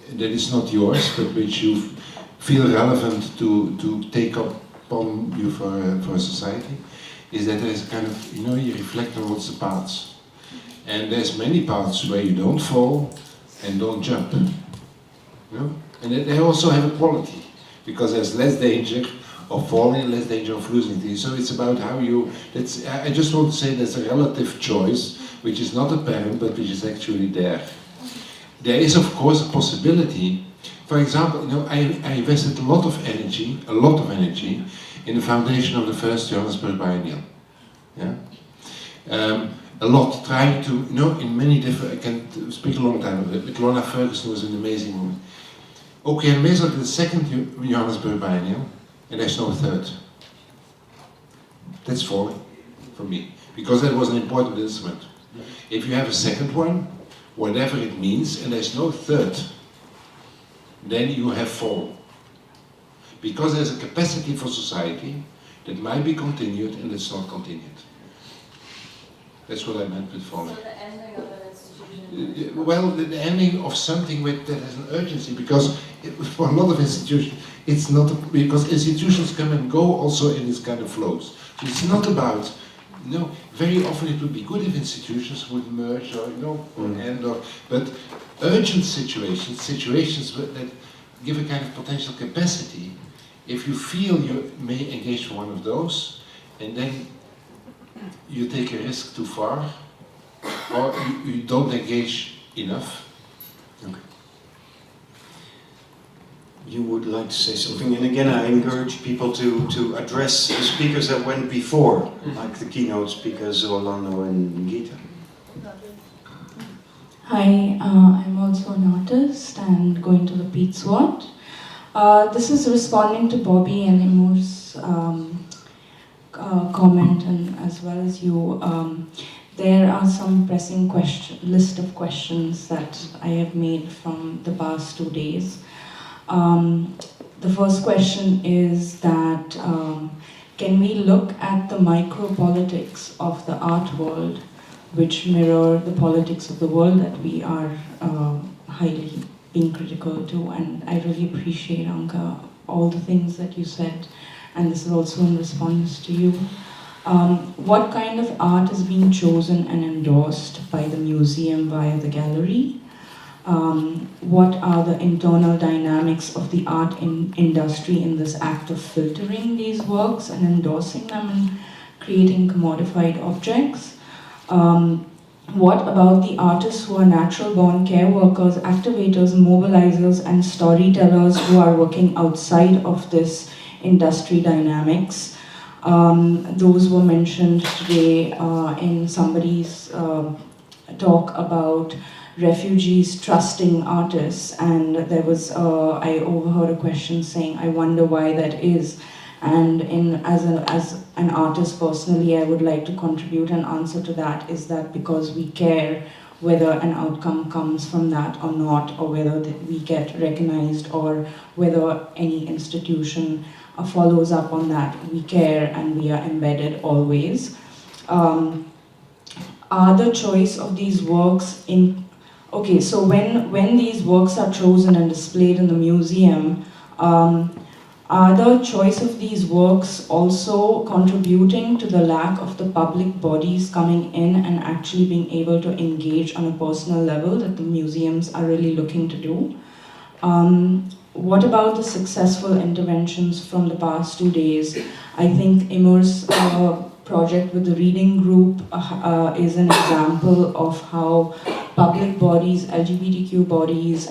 that is not yours, but which you feel relevant to take upon you for a society, is that there's a kind of, you reflect on what's the paths. And there's many paths where you don't fall and don't jump. And they also have a quality, because there's less danger of falling, less danger of losing things. So it's about how I just want to say there's a relative choice, which is not apparent, but which is actually there. There is, of course, a possibility. For example, I invested a lot of energy in the foundation of the first Johannesburg Biennial. Yeah? A lot, trying to, in many different, I can speak a long time of it, but Lorna Ferguson was an amazing woman. Okay, and meestal the second Johannesburg Biennial, and there's no third. That's falling for me, because that was an important instrument. If you have a second one, whatever it means, and there's no third, then you have fallen. Because there's a capacity for society that might be continued and that's not continued. That's what I meant with falling. So the ending of an institution? Well, the ending of something that has an urgency, because for a lot of institutions, it's not, because institutions come and go also in this kind of flows. So it's not about, very often it would be good if institutions would merge or, end, but urgent situations that give a kind of potential capacity, if you feel you may engage for one of those, and then you take a risk too far, or you don't engage enough. Okay. You would like to say something, and again I encourage people to address the speakers that went before, like the keynote speakers, Rolando and Gita. Hi, I'm also an artist and going to the Pete SWAT. This is responding to Bobby and Imur's comment, and as well as you. There are some pressing list of questions that I have made from the past 2 days. The first question is that can we look at the micro-politics of the art world which mirror the politics of the world that we are highly being critical to? And I really appreciate, Anka, all the things that you said, and this is also in response to you. What kind of art is being chosen and endorsed by the museum via the gallery? What are the internal dynamics of the art industry in this act of filtering these works and endorsing them and creating commodified objects? What about the artists who are natural-born care workers, activators, mobilizers, and storytellers who are working outside of this industry dynamics? Those were mentioned today in somebody's talk about refugees trusting artists, and there was I overheard a question saying, I wonder why that is. And as an artist personally, I would like to contribute an answer to that, is that because we care whether an outcome comes from that or not, or whether we get recognized, or whether any institution follows up on that. We care and we are embedded always. Are the choice of these works in... Okay, so when these works are chosen and displayed in the museum, are the choice of these works also contributing to the lack of the public bodies coming in and actually being able to engage on a personal level that the museums are really looking to do? What about the successful interventions from the past 2 days? I think Imur's project with the reading group is an example of how public bodies, LGBTQ bodies,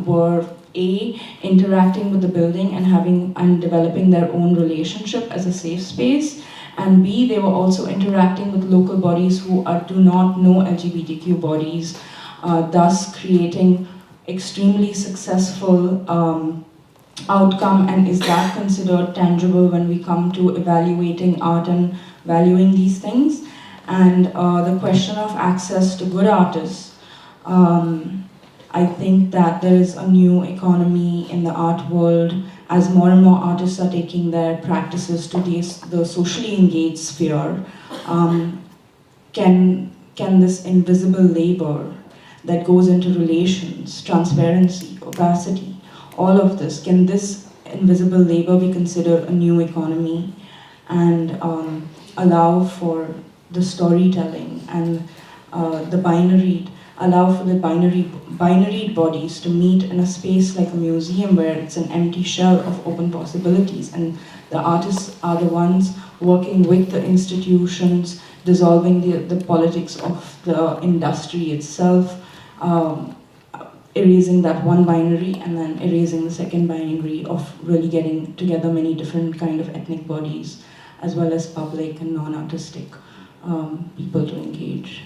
were interacting with the building and developing their own relationship as a safe space, and B, they were also interacting with local bodies who do not know LGBTQ bodies, thus creating extremely successful outcome. And is that considered tangible when we come to evaluating art and valuing these things? And the question of access to good artists. I think that there is a new economy in the art world as more and more artists are taking their practices to the socially engaged sphere. Can this invisible labor that goes into relations, transparency, opacity, all of this, can this invisible labor be considered a new economy and allow for the storytelling and allow for the binary bodies to meet in a space like a museum where it's an empty shell of open possibilities, and the artists are the ones working with the institutions, dissolving the politics of the industry itself, erasing that one binary and then erasing the second binary of really getting together many different kind of ethnic bodies as well as public and non-artistic people to engage.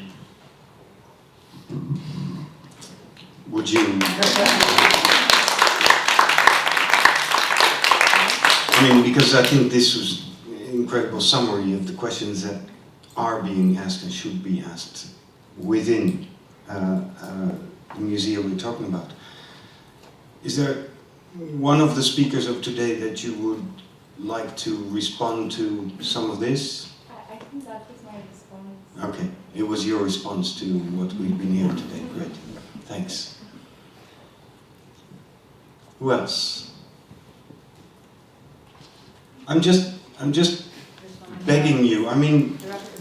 Would you? I mean, because I think this was an incredible summary of the questions that are being asked and should be asked within the museum we're talking about. Is there one of the speakers of today that you would like to respond to some of this? I think that was my response. Okay, it was your response to what we've been hearing today. Great, thanks. Who else? I'm just begging you. I mean,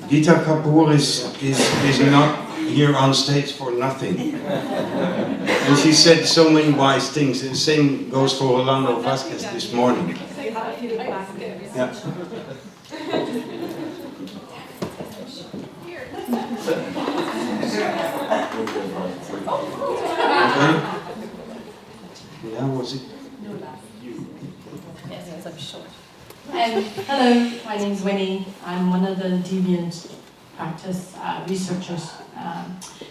Gita Kapoor is not here on stage for nothing. And she said so many wise things. The same goes for Rolando Vázquez this morning. Yeah. Okay. Yeah, was it? Yes, I'm short. Hello, my name's Winnie. I'm one of the deviant practice researchers.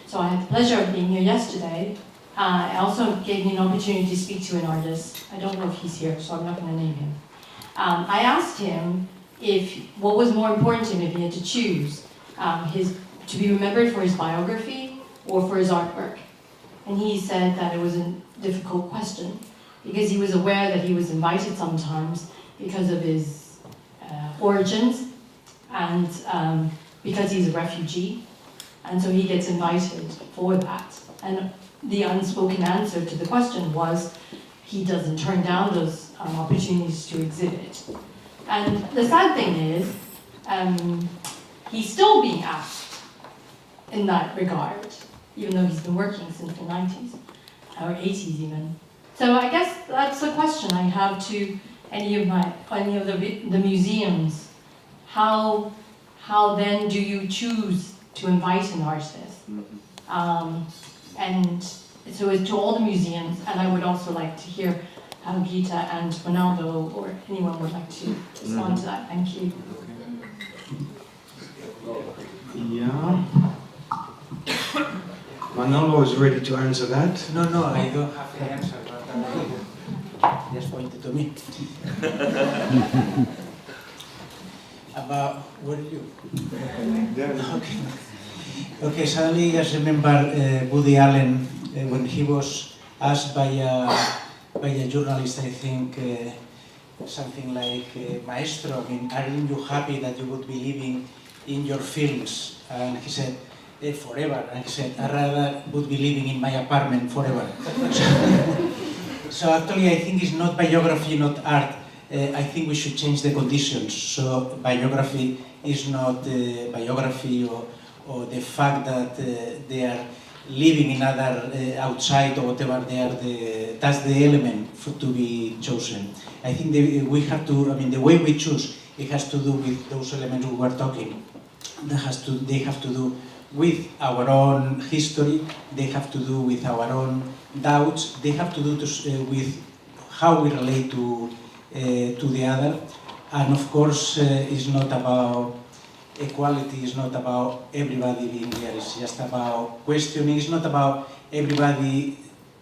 So I had the pleasure of being here yesterday. It also gave me an opportunity to speak to an artist. I don't know if he's here, so I'm not going to name him. I asked him what was more important to him if he had to choose, to be remembered for his biography or for his artwork. And he said that it was a difficult question because he was aware that he was invited sometimes because of his origins and because he's a refugee, and so he gets invited for that. And the unspoken answer to the question was he doesn't turn down those opportunities to exhibit. And the sad thing is he's still being asked in that regard, even though he's been working since the 90s or 80s even. So I guess that's a question I have to any of the museums. How then do you choose to invite an artist? And so to all the museums, and I would also like to hear how Gita and Ronaldo or anyone would like to respond to that. Thank you. Yeah. Manolo is ready to answer that. No, I don't have the answer, but just pointed to me. About, where are you? Okay. Okay, suddenly I just remember Woody Allen when he was asked by a journalist, I think, something like, Maestro, I mean, aren't you happy that you would be living in your films? And he said, forever. And he said, I rather would be living in my apartment forever. So actually I think it's not biography, not art. I think we should change the conditions. So biography is not biography or the fact that they are living in other outside or whatever, that's the element to be chosen. I think we have to, I mean, the way we choose, it has to do with those elements we were talking. They have to do with our own history, they have to do with our own doubts, they have to do with how we relate to the other. And of course, it's not about equality, it's not about everybody being there, it's just about questioning, it's not about everybody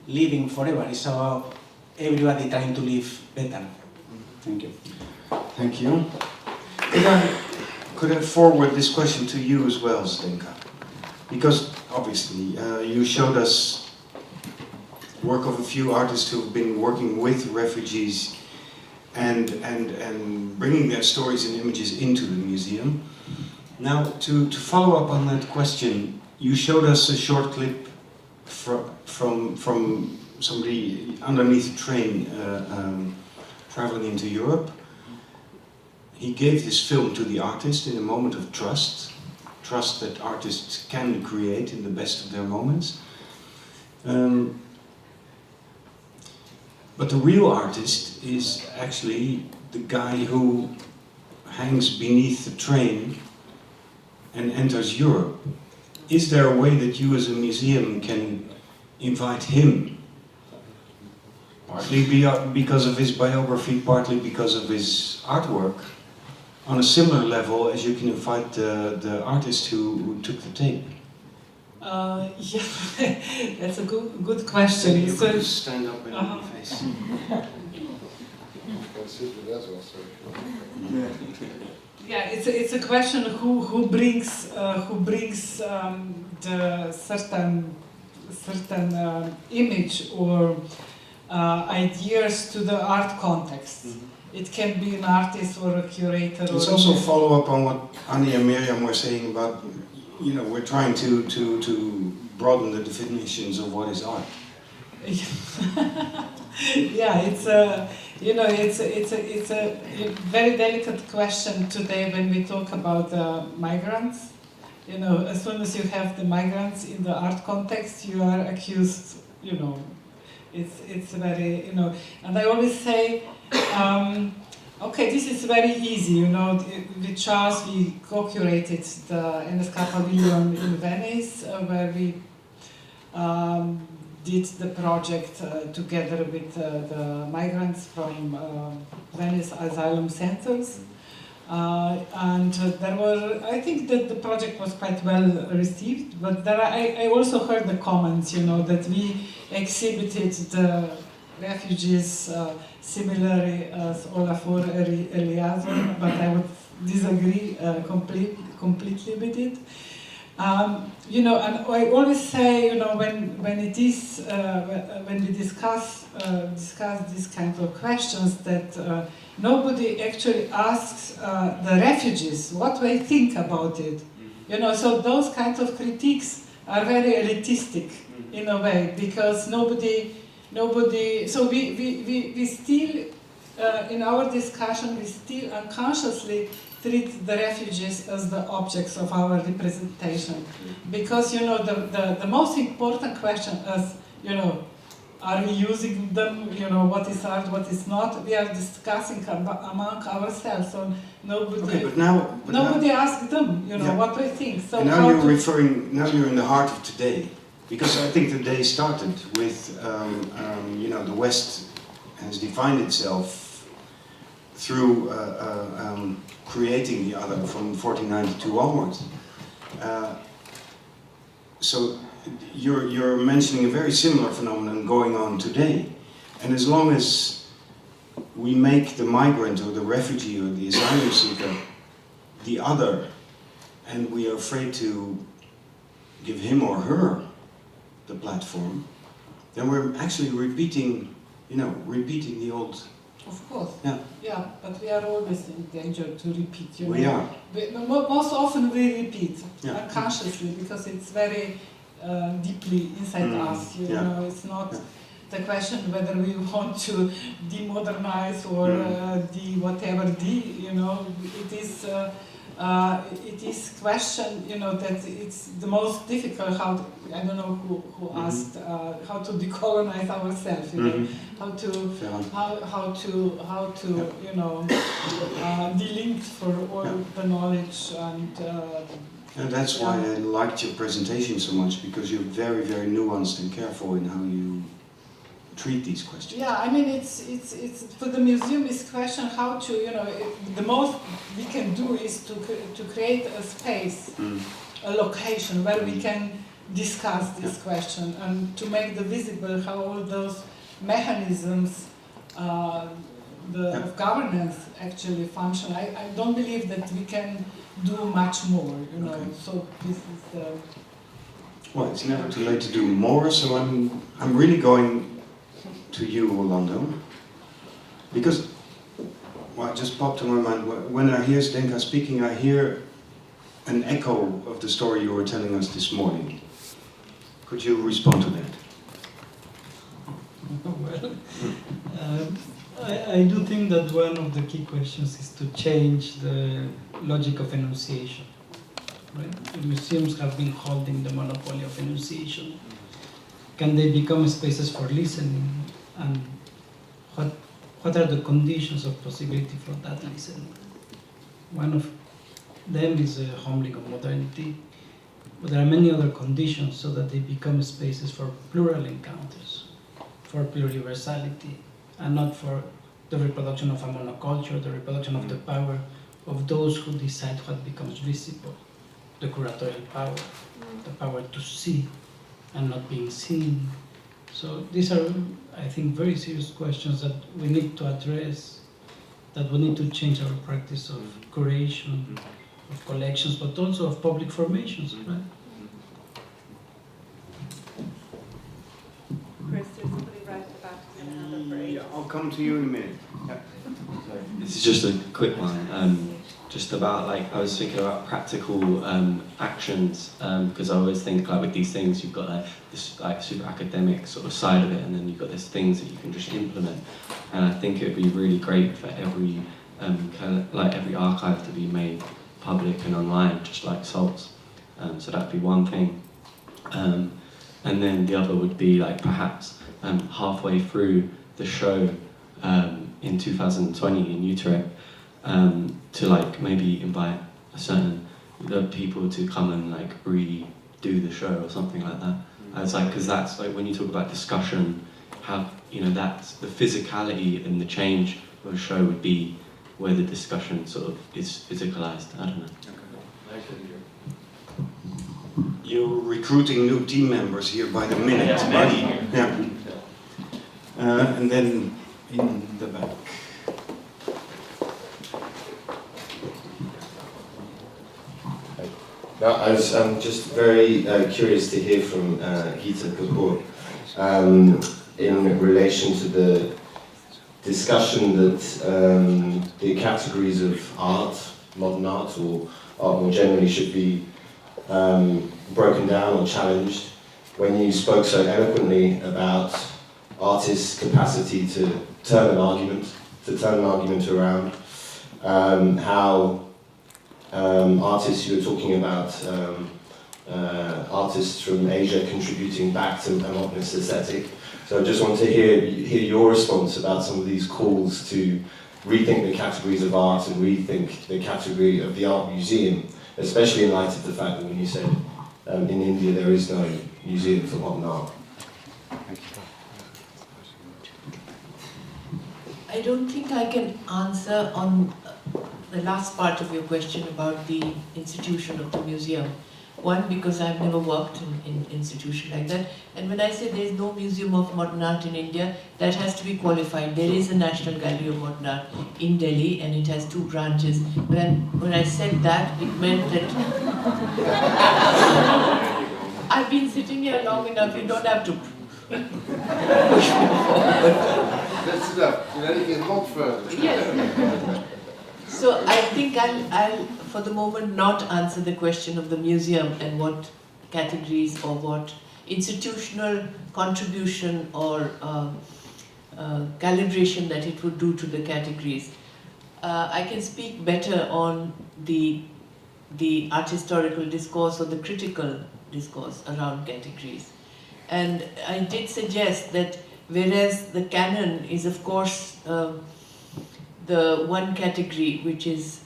living forever, it's about everybody trying to live better. Thank you. Thank you. Could I forward this question to you as well, Zdenka? Because obviously you showed us work of a few artists who have been working with refugees and bringing their stories and images into the museum. Now, to follow up on that question, you showed us a short clip from somebody underneath a train traveling into Europe. He gave this film to the artist in a moment of trust that artists can create in the best of their moments. But the real artist is actually the guy who hangs beneath the train and enters Europe. Is there a way that you as a museum can invite him, partly because of his biography, partly because of his artwork, on a similar level as you can invite the artist who took the tape? Yeah, that's a good question. You could stand up and on your face. Yeah, it's a question who brings the certain image or ideas to the art context. It can be an artist or a curator. Let's also follow up on what Annie and Miriam were saying about, you know, we're trying to broaden the definitions of what is art. Yeah, it's a very delicate question today when we talk about migrants. You know, as soon as you have the migrants in the art context, you are accused. You know, it's very, you know, and I always say, okay, this is very easy. You know, with Charles we co-curated the NSK Pavilion in Venice, where we did the project together with the migrants from Venice asylum centers. And there were, I think that the project was quite well received, but there I also heard the comments, you know, that we exhibited the refugees similarly as Olafur Eliasson, but I would disagree completely with it. You know, and I always say, you know, when it is when we discuss these kinds of questions, that nobody actually asks the refugees what they think about it. You know, so those kinds of critiques are very elitistic in a way, because nobody. So we still in our discussion we still unconsciously treat the refugees as the objects of our representation, because, you know, the most important question is, you know, are we using them, you know, what is art, what is not, we are discussing among ourselves, so nobody, okay, but now asks them, you know, yeah, what they think. So and now you're in the heart of today, because I think the day started with, you know, the West has defined itself through creating the other from 1492 onwards. So you're mentioning a very similar phenomenon going on today. And as long as we make the migrant or the refugee or the asylum seeker the other, and we are afraid to give him or her the platform, then we're actually repeating, you know, repeating the old. Of course. Yeah. Yeah, but we are always in danger to repeat. You know? We are. Most often we repeat, yeah, unconsciously, because it's very deeply inside us. You know, it's not the question whether we want to demodernize or whatever. You know, it is question. You know, that it's the most difficult. How I don't know who asked how to decolonize ourselves. You know, how to you know delink for all the knowledge and that's why I liked your presentation so much, because you're very, very nuanced and careful in how you treat these questions. Yeah, I mean, it's for the museum. This question how to, you know, the most we can do is to create a space, a location where we can discuss this question and to make the visible how all those mechanisms of governance actually function. I don't believe that we can do much more, you know. Okay. So this is the. Well, it's never too late to do more. So I'm really going to you, Rolando, because what just popped in my mind, when I hear Zdenka speaking, I hear an echo of the story you were telling us this morning. Could you respond to that? Well, I do think that one of the key questions is to change the logic of enunciation. Right? The museums have been holding the monopoly of enunciation. Can they become spaces for listening? And what are the conditions of possibility for that listening? One of them is a humbling of modernity, but there are many other conditions so that they become spaces for plural encounters, for pluriversality, and not for the reproduction of a monoculture, the reproduction of the power of those who decide what becomes visible, the curatorial power, the power to see and not being seen. So these are, I think, very serious questions that we need to address, that we need to change our practice of curation, of collections, but also of public formations, right? Chris, there's somebody right at the back who's going to hand up for ages. I'll come to you in a minute. Yeah. This is just a quick one, just about, like, I was thinking about practical actions, because I always think, like, with these things, you've got like this like super academic sort of side of it, and then you've got these things that you can just implement. And I think it would be really great for every kind of, like, every archive to be made public and online, just like SALTS. So that'd be one thing. And then the other would be, like, perhaps halfway through the show in 2020 in Utrecht, to, like, maybe invite a certain people to come and, like, redo the show or something like that. It's like, because that's like when you talk about discussion, how, you know, that's the physicality and the change of a show would be where the discussion sort of is physicalized. I don't know. You're recruiting new team members here by the minute. Yes, many. Yeah. And then in the back. Now, I'm just very curious to hear from Gita Kapoor in relation to the discussion that the categories of art, modern art, or art more generally should be broken down or challenged. When you spoke so eloquently about artists' capacity to turn an argument around, how artists, you were talking about artists from Asia contributing back to a modernist aesthetic. So I just want to hear your response about some of these calls to rethink the categories of art and rethink the category of the art museum, especially in light of the fact that when you said in India there is no museum for modern art. I don't think I can answer on the last part of your question about the institution of the museum. One, because I've never worked in an institution like that. And when I say there is no museum of modern art in India, that has to be qualified. There is a National Gallery of Modern Art in Delhi, and it has 2 branches. But when I said that, it meant that I've been sitting here long enough, you don't have to push me forward. That's enough. You know, you can walk further. Yes. So I think I'll, for the moment, not answer the question of the museum and what categories or what institutional contribution or calibration that it would do to the categories. I can speak better on the art historical discourse or the critical discourse around categories. And I did suggest that whereas the canon is, of course, the one category which is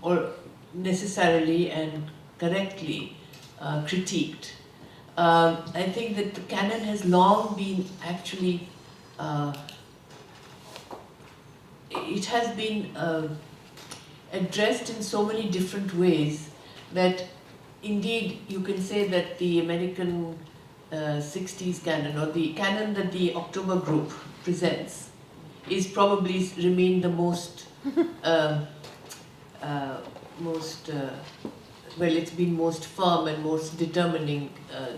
or necessarily and correctly critiqued, I think that the canon has long been actually, it has been addressed in so many different ways that indeed you can say that the American 60s canon, or the canon that the October group presents, is probably remained the most, well, it's been most firm and most determining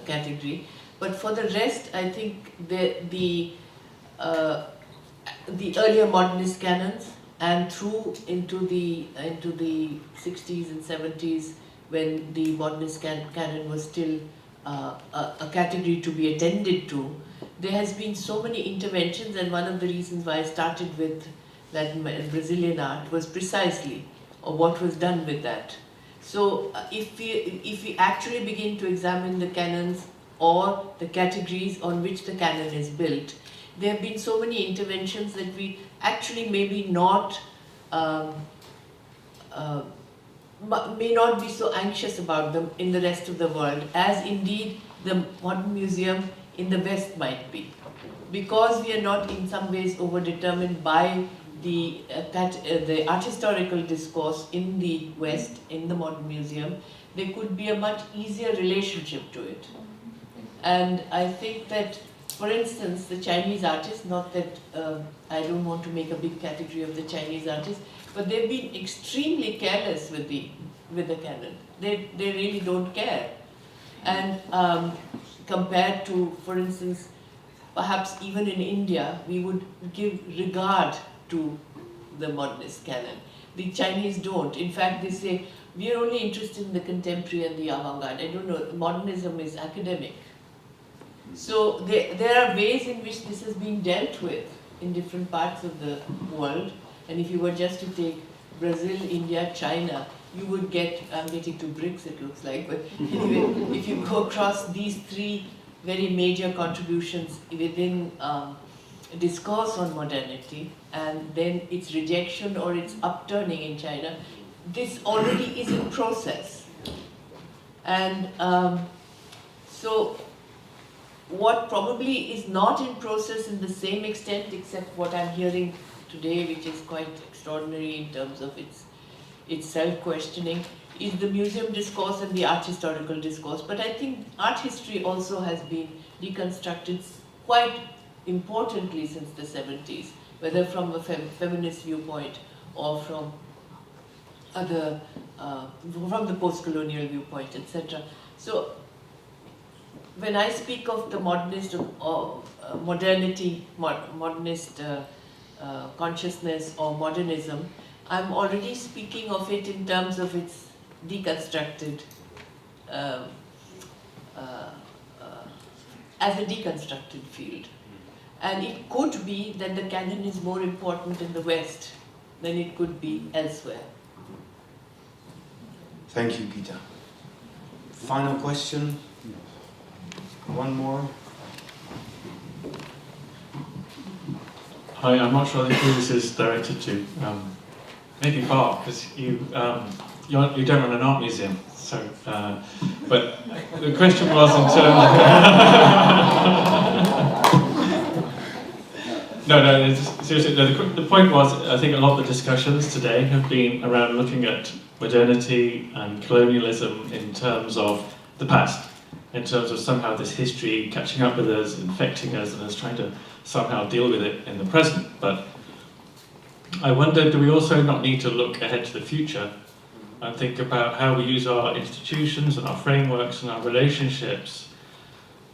category. But for the rest, I think the the earlier modernist canons and through into the 60s and 70s, when the modernist canon was still a category to be attended to. There has been so many interventions, and one of the reasons why I started with Latin and Brazilian art was precisely what was done with that. So if we actually begin to examine the canons or the categories on which the canon is built, there have been so many interventions that we actually maybe not may not be so anxious about them in the rest of the world, as indeed the modern museum in the West might be. Because we are not in some ways overdetermined by the art historical discourse in the West, in the modern museum, there could be a much easier relationship to it. And I think that, for instance, the Chinese artists, not that I don't want to make a big category of the Chinese artists, but they've been extremely careless with the canon. They really don't care. And compared to, for instance, perhaps even in India, we would give regard to the modernist canon. The Chinese don't. In fact, they say, we are only interested in the contemporary and the avant-garde. I don't know, modernism is academic. So there are ways in which this has been dealt with in different parts of the world. And if you were just to take Brazil, India, China, you would get, I'm getting to BRICS it looks like, but anyway, if you go across these three very major contributions within discourse on modernity, and then its rejection or its upturning in China, this already is in process. And so what probably is not in process in the same extent, except what I'm hearing today, which is quite extraordinary in terms of its self-questioning, is the museum discourse and the art historical discourse. But I think art history also has been deconstructed quite importantly since the 70s, whether from a feminist viewpoint or from other, from the post-colonial viewpoint, etc. So when I speak of the modernist or modernity, modernist consciousness or modernism, I'm already speaking of it in terms of its deconstructed, as a deconstructed field. And it could be that the canon is more important in the West than it could be elsewhere. Thank you, Gita. Final question? One more? Hi, I'm not sure who this is directed to. Maybe Bart, because you don't run an art museum. So, but the question was in terms no, seriously, no, the point was, I think a lot of the discussions today have been around looking at modernity and colonialism in terms of the past, in terms of somehow this history catching up with us, infecting us, and us trying to somehow deal with it in the present. But I wonder, do we also not need to look ahead to the future and think about how we use our institutions and our frameworks and our relationships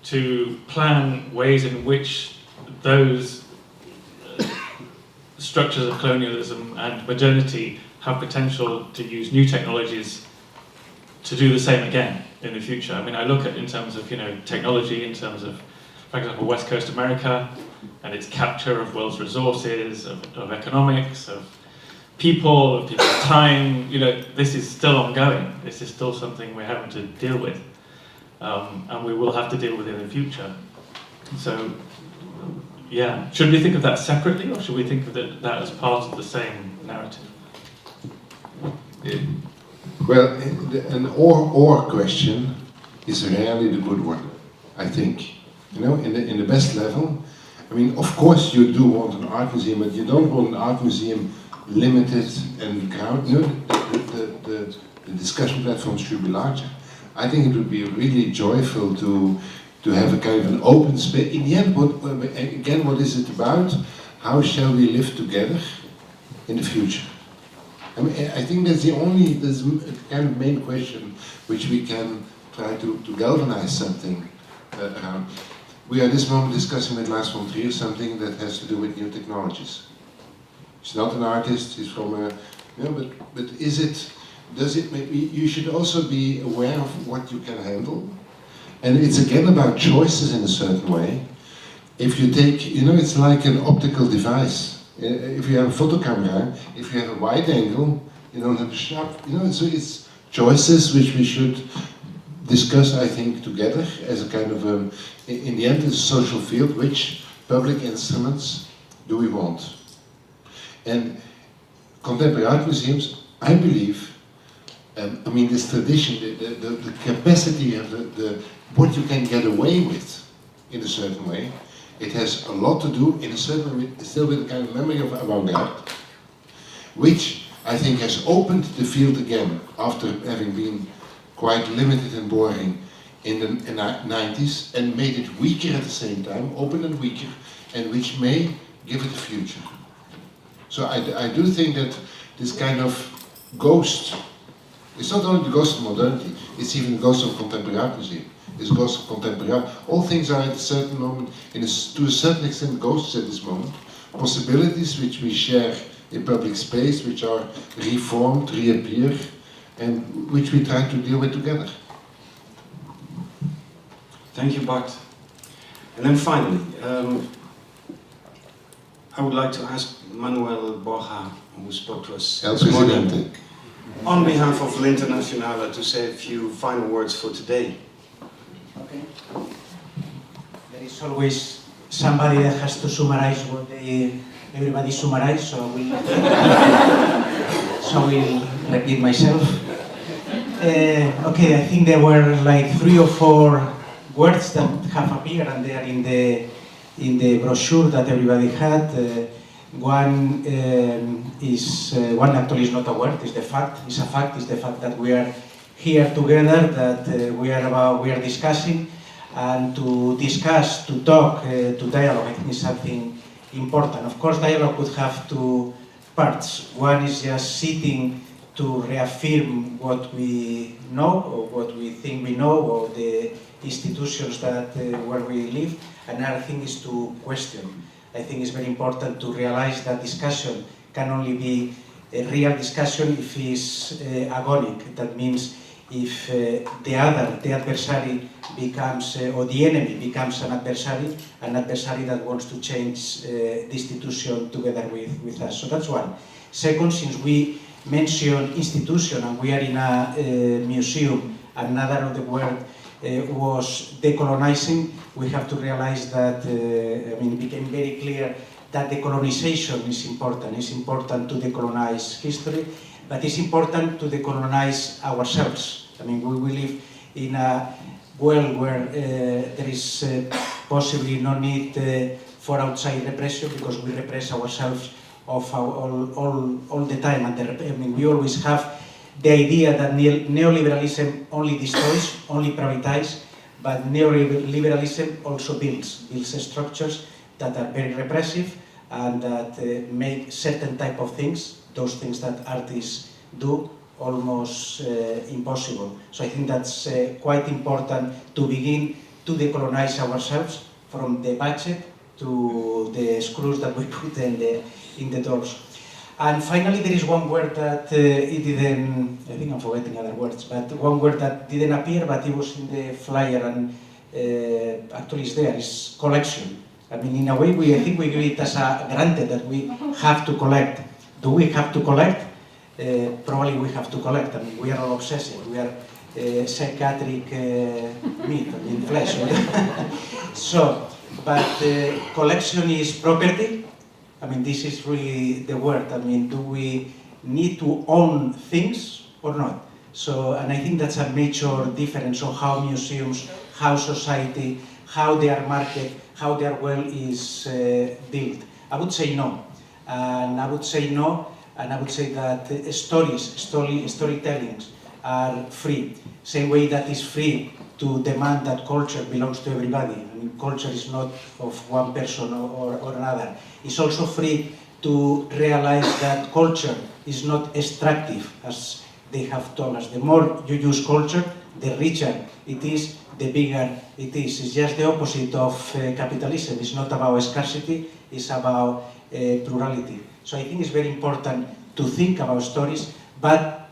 to plan ways in which those structures of colonialism and modernity have potential to use new technologies to do the same again in the future? I mean, I look at in terms of, technology, in terms of, for example, West Coast America and its capture of world's resources, of economics, of people's time. This is still ongoing. This is still something we're having to deal with, and we will have to deal with in the future. So, yeah, should we think of that separately, or should we think of that as part of the same narrative? Well, an or question is rarely the good one, I think. In the best level, I mean, of course you do want an art museum, but you don't want an art museum limited and crowded. No, the discussion platform should be larger. I think it would be really joyful to have a kind of an open space. In the end, what is it about? How shall we live together in the future? I mean, I think that's kind of main question which we can try to galvanize something around. we are this moment discussing with Lars von Trier something that has to do with new technologies. He's not an artist, he's from a, but is it, does it make, you should also be aware of what you can handle. And it's again about choices in a certain way. If you take, it's like an optical device. If you have a photo camera, if you have a wide angle, you don't have a sharp, so it's choices which we should discuss, I think, together as a kind of, in the end, it's a social field, which public instruments do we want? And contemporary art museums, I believe, this tradition, the capacity of what you can get away with in a certain way, it has a lot to do, in a certain way, still with a kind of memory of avant-garde, which I think has opened the field again after having been quite limited and boring in the 90s, and made it weaker at the same time, open and weaker, and which may give it a future. So I do think that this kind of ghost, it's not only the ghost of modernity, it's even the ghost of contemporary art museum. It's the ghost of contemporary art. All things are at a certain moment, to a certain extent, ghosts at this moment. Possibilities which we share in public space, which are reformed, reappear, and which we try to deal with together. Thank you, Bart. And then finally, I would like to ask Manuel Borja, who spoke to us this morning, on behalf of L'Internationale, to say a few final words for today. Okay. There is always somebody that has to summarize what everybody summarized, so I will repeat myself. Okay, I think there were like 3 or 4 words that have appeared, and they are in the brochure that everybody had. One actually is not a word, it's the fact. It's a fact. It's the fact that we are here together, that we are discussing, and to discuss, to talk, to dialogue, I think is something important. Of course, dialogue would have 2 parts. One is just sitting to reaffirm what we know, or what we think we know, or the institutions that where we live. Another thing is to question. I think it's very important to realize that discussion can only be a real discussion if it's agonic. That means if the adversary becomes, or the enemy becomes an adversary that wants to change the institution together with us. So that's one. Second, since we mention institution and we are in a museum, another of the word was decolonizing, we have to realize that, it became very clear that decolonization is important. It's important to decolonize history, but it's important to decolonize ourselves. We live in a world where there is possibly no need for outside repression, because we repress ourselves all the time. And we always have the idea that neoliberalism only destroys, only privatizes, but neoliberalism also builds structures that are very repressive and that make certain type of things, those things that artists do, almost impossible. So I think that's quite important to begin to decolonize ourselves, from the budget to the screws that we put in the doors. And finally, there is one word that it didn't, I think I'm forgetting other words, but one word that didn't appear, but it was in the flyer, and actually it's there, is collection. In a way, I think we give it as a granted that we have to collect. Do we have to collect? Probably we have to collect. We are all obsessive. We are psychiatric meat, flesh. So, but collection is property. This is really the word. Do we need to own things or not? So, and I think that's a major difference of how museums, how society, how their market, how their world is built. I would say no. And I would say no, and I would say that storytellings are free. Same way that it's free to demand that culture belongs to everybody. Culture is not of one person or another. It's also free to realize that culture is not extractive, as they have told us. The more you use culture, the richer it is, the bigger it is. It's just the opposite of capitalism. It's not about scarcity, it's about plurality. So I think it's very important to think about stories, but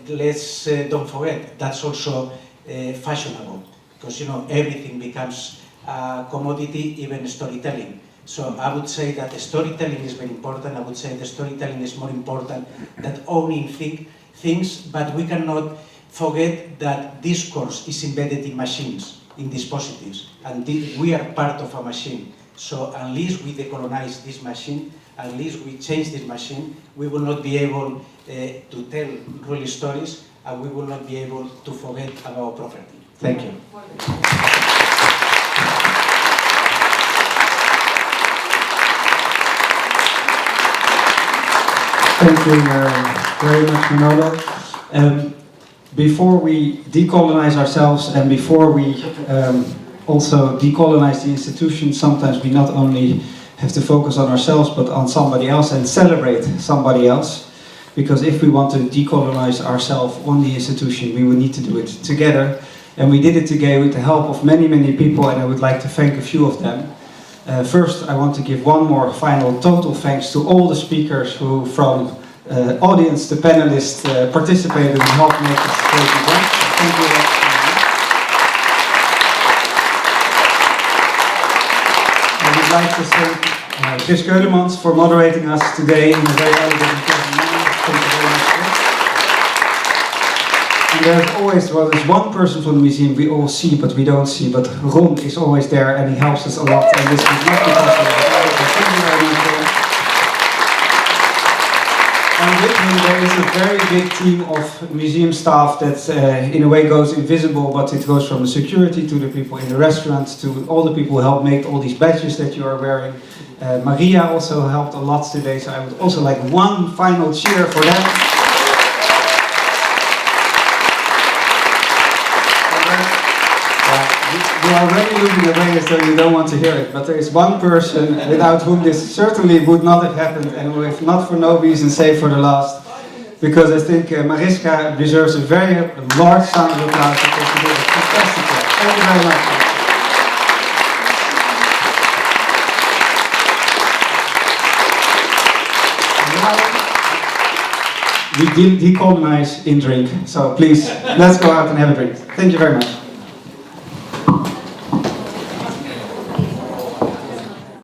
let's don't forget, that's also fashionable, because everything becomes a commodity, even storytelling. So I would say that the storytelling is very important. I would say the storytelling is more important than owning things, but we cannot forget that discourse is embedded in machines, in dispositives, and we are part of a machine. So unless we decolonize this machine, unless we change this machine, we will not be able to tell real stories, and we will not be able to forget about property. Thank you. Thank you very much, Manolo. Before we decolonize ourselves and before we also decolonize the institution, sometimes we not only have to focus on ourselves but on somebody else and celebrate somebody else. Because if we want to decolonize ourselves on the institution, we will need to do it together. And we did it together with the help of many, many people, and I would like to thank a few of them. First, I want to give one more final total thanks to all the speakers who, from audience to panelists, participated and helped make this great event. Thank you. I would like to thank Chris Keulemans for moderating us today in a very elegant and pleasant manner. Thank you very much. And there's always, well, there's one person from the museum we all see but we don't see, but Ron is always there and he helps us a lot, and this is not because of it. Thank you very much, Ron. And with him there is a very big team of museum staff that in a way goes invisible, but it goes from the security to the people in the restaurant to all the people who help make all these badges that you are wearing. Maria also helped a lot today, so I would also like one final cheer for them. You are already looking away as though you don't want to hear it, but there is one person without whom this certainly would not have happened, and if not for no reason, save for the last, because I think Mariska deserves a very large sound of applause because she did a fantastic job. Thank you very much. Now we decolonize in drink, so please, let's go out and have a drink. Thank you very much.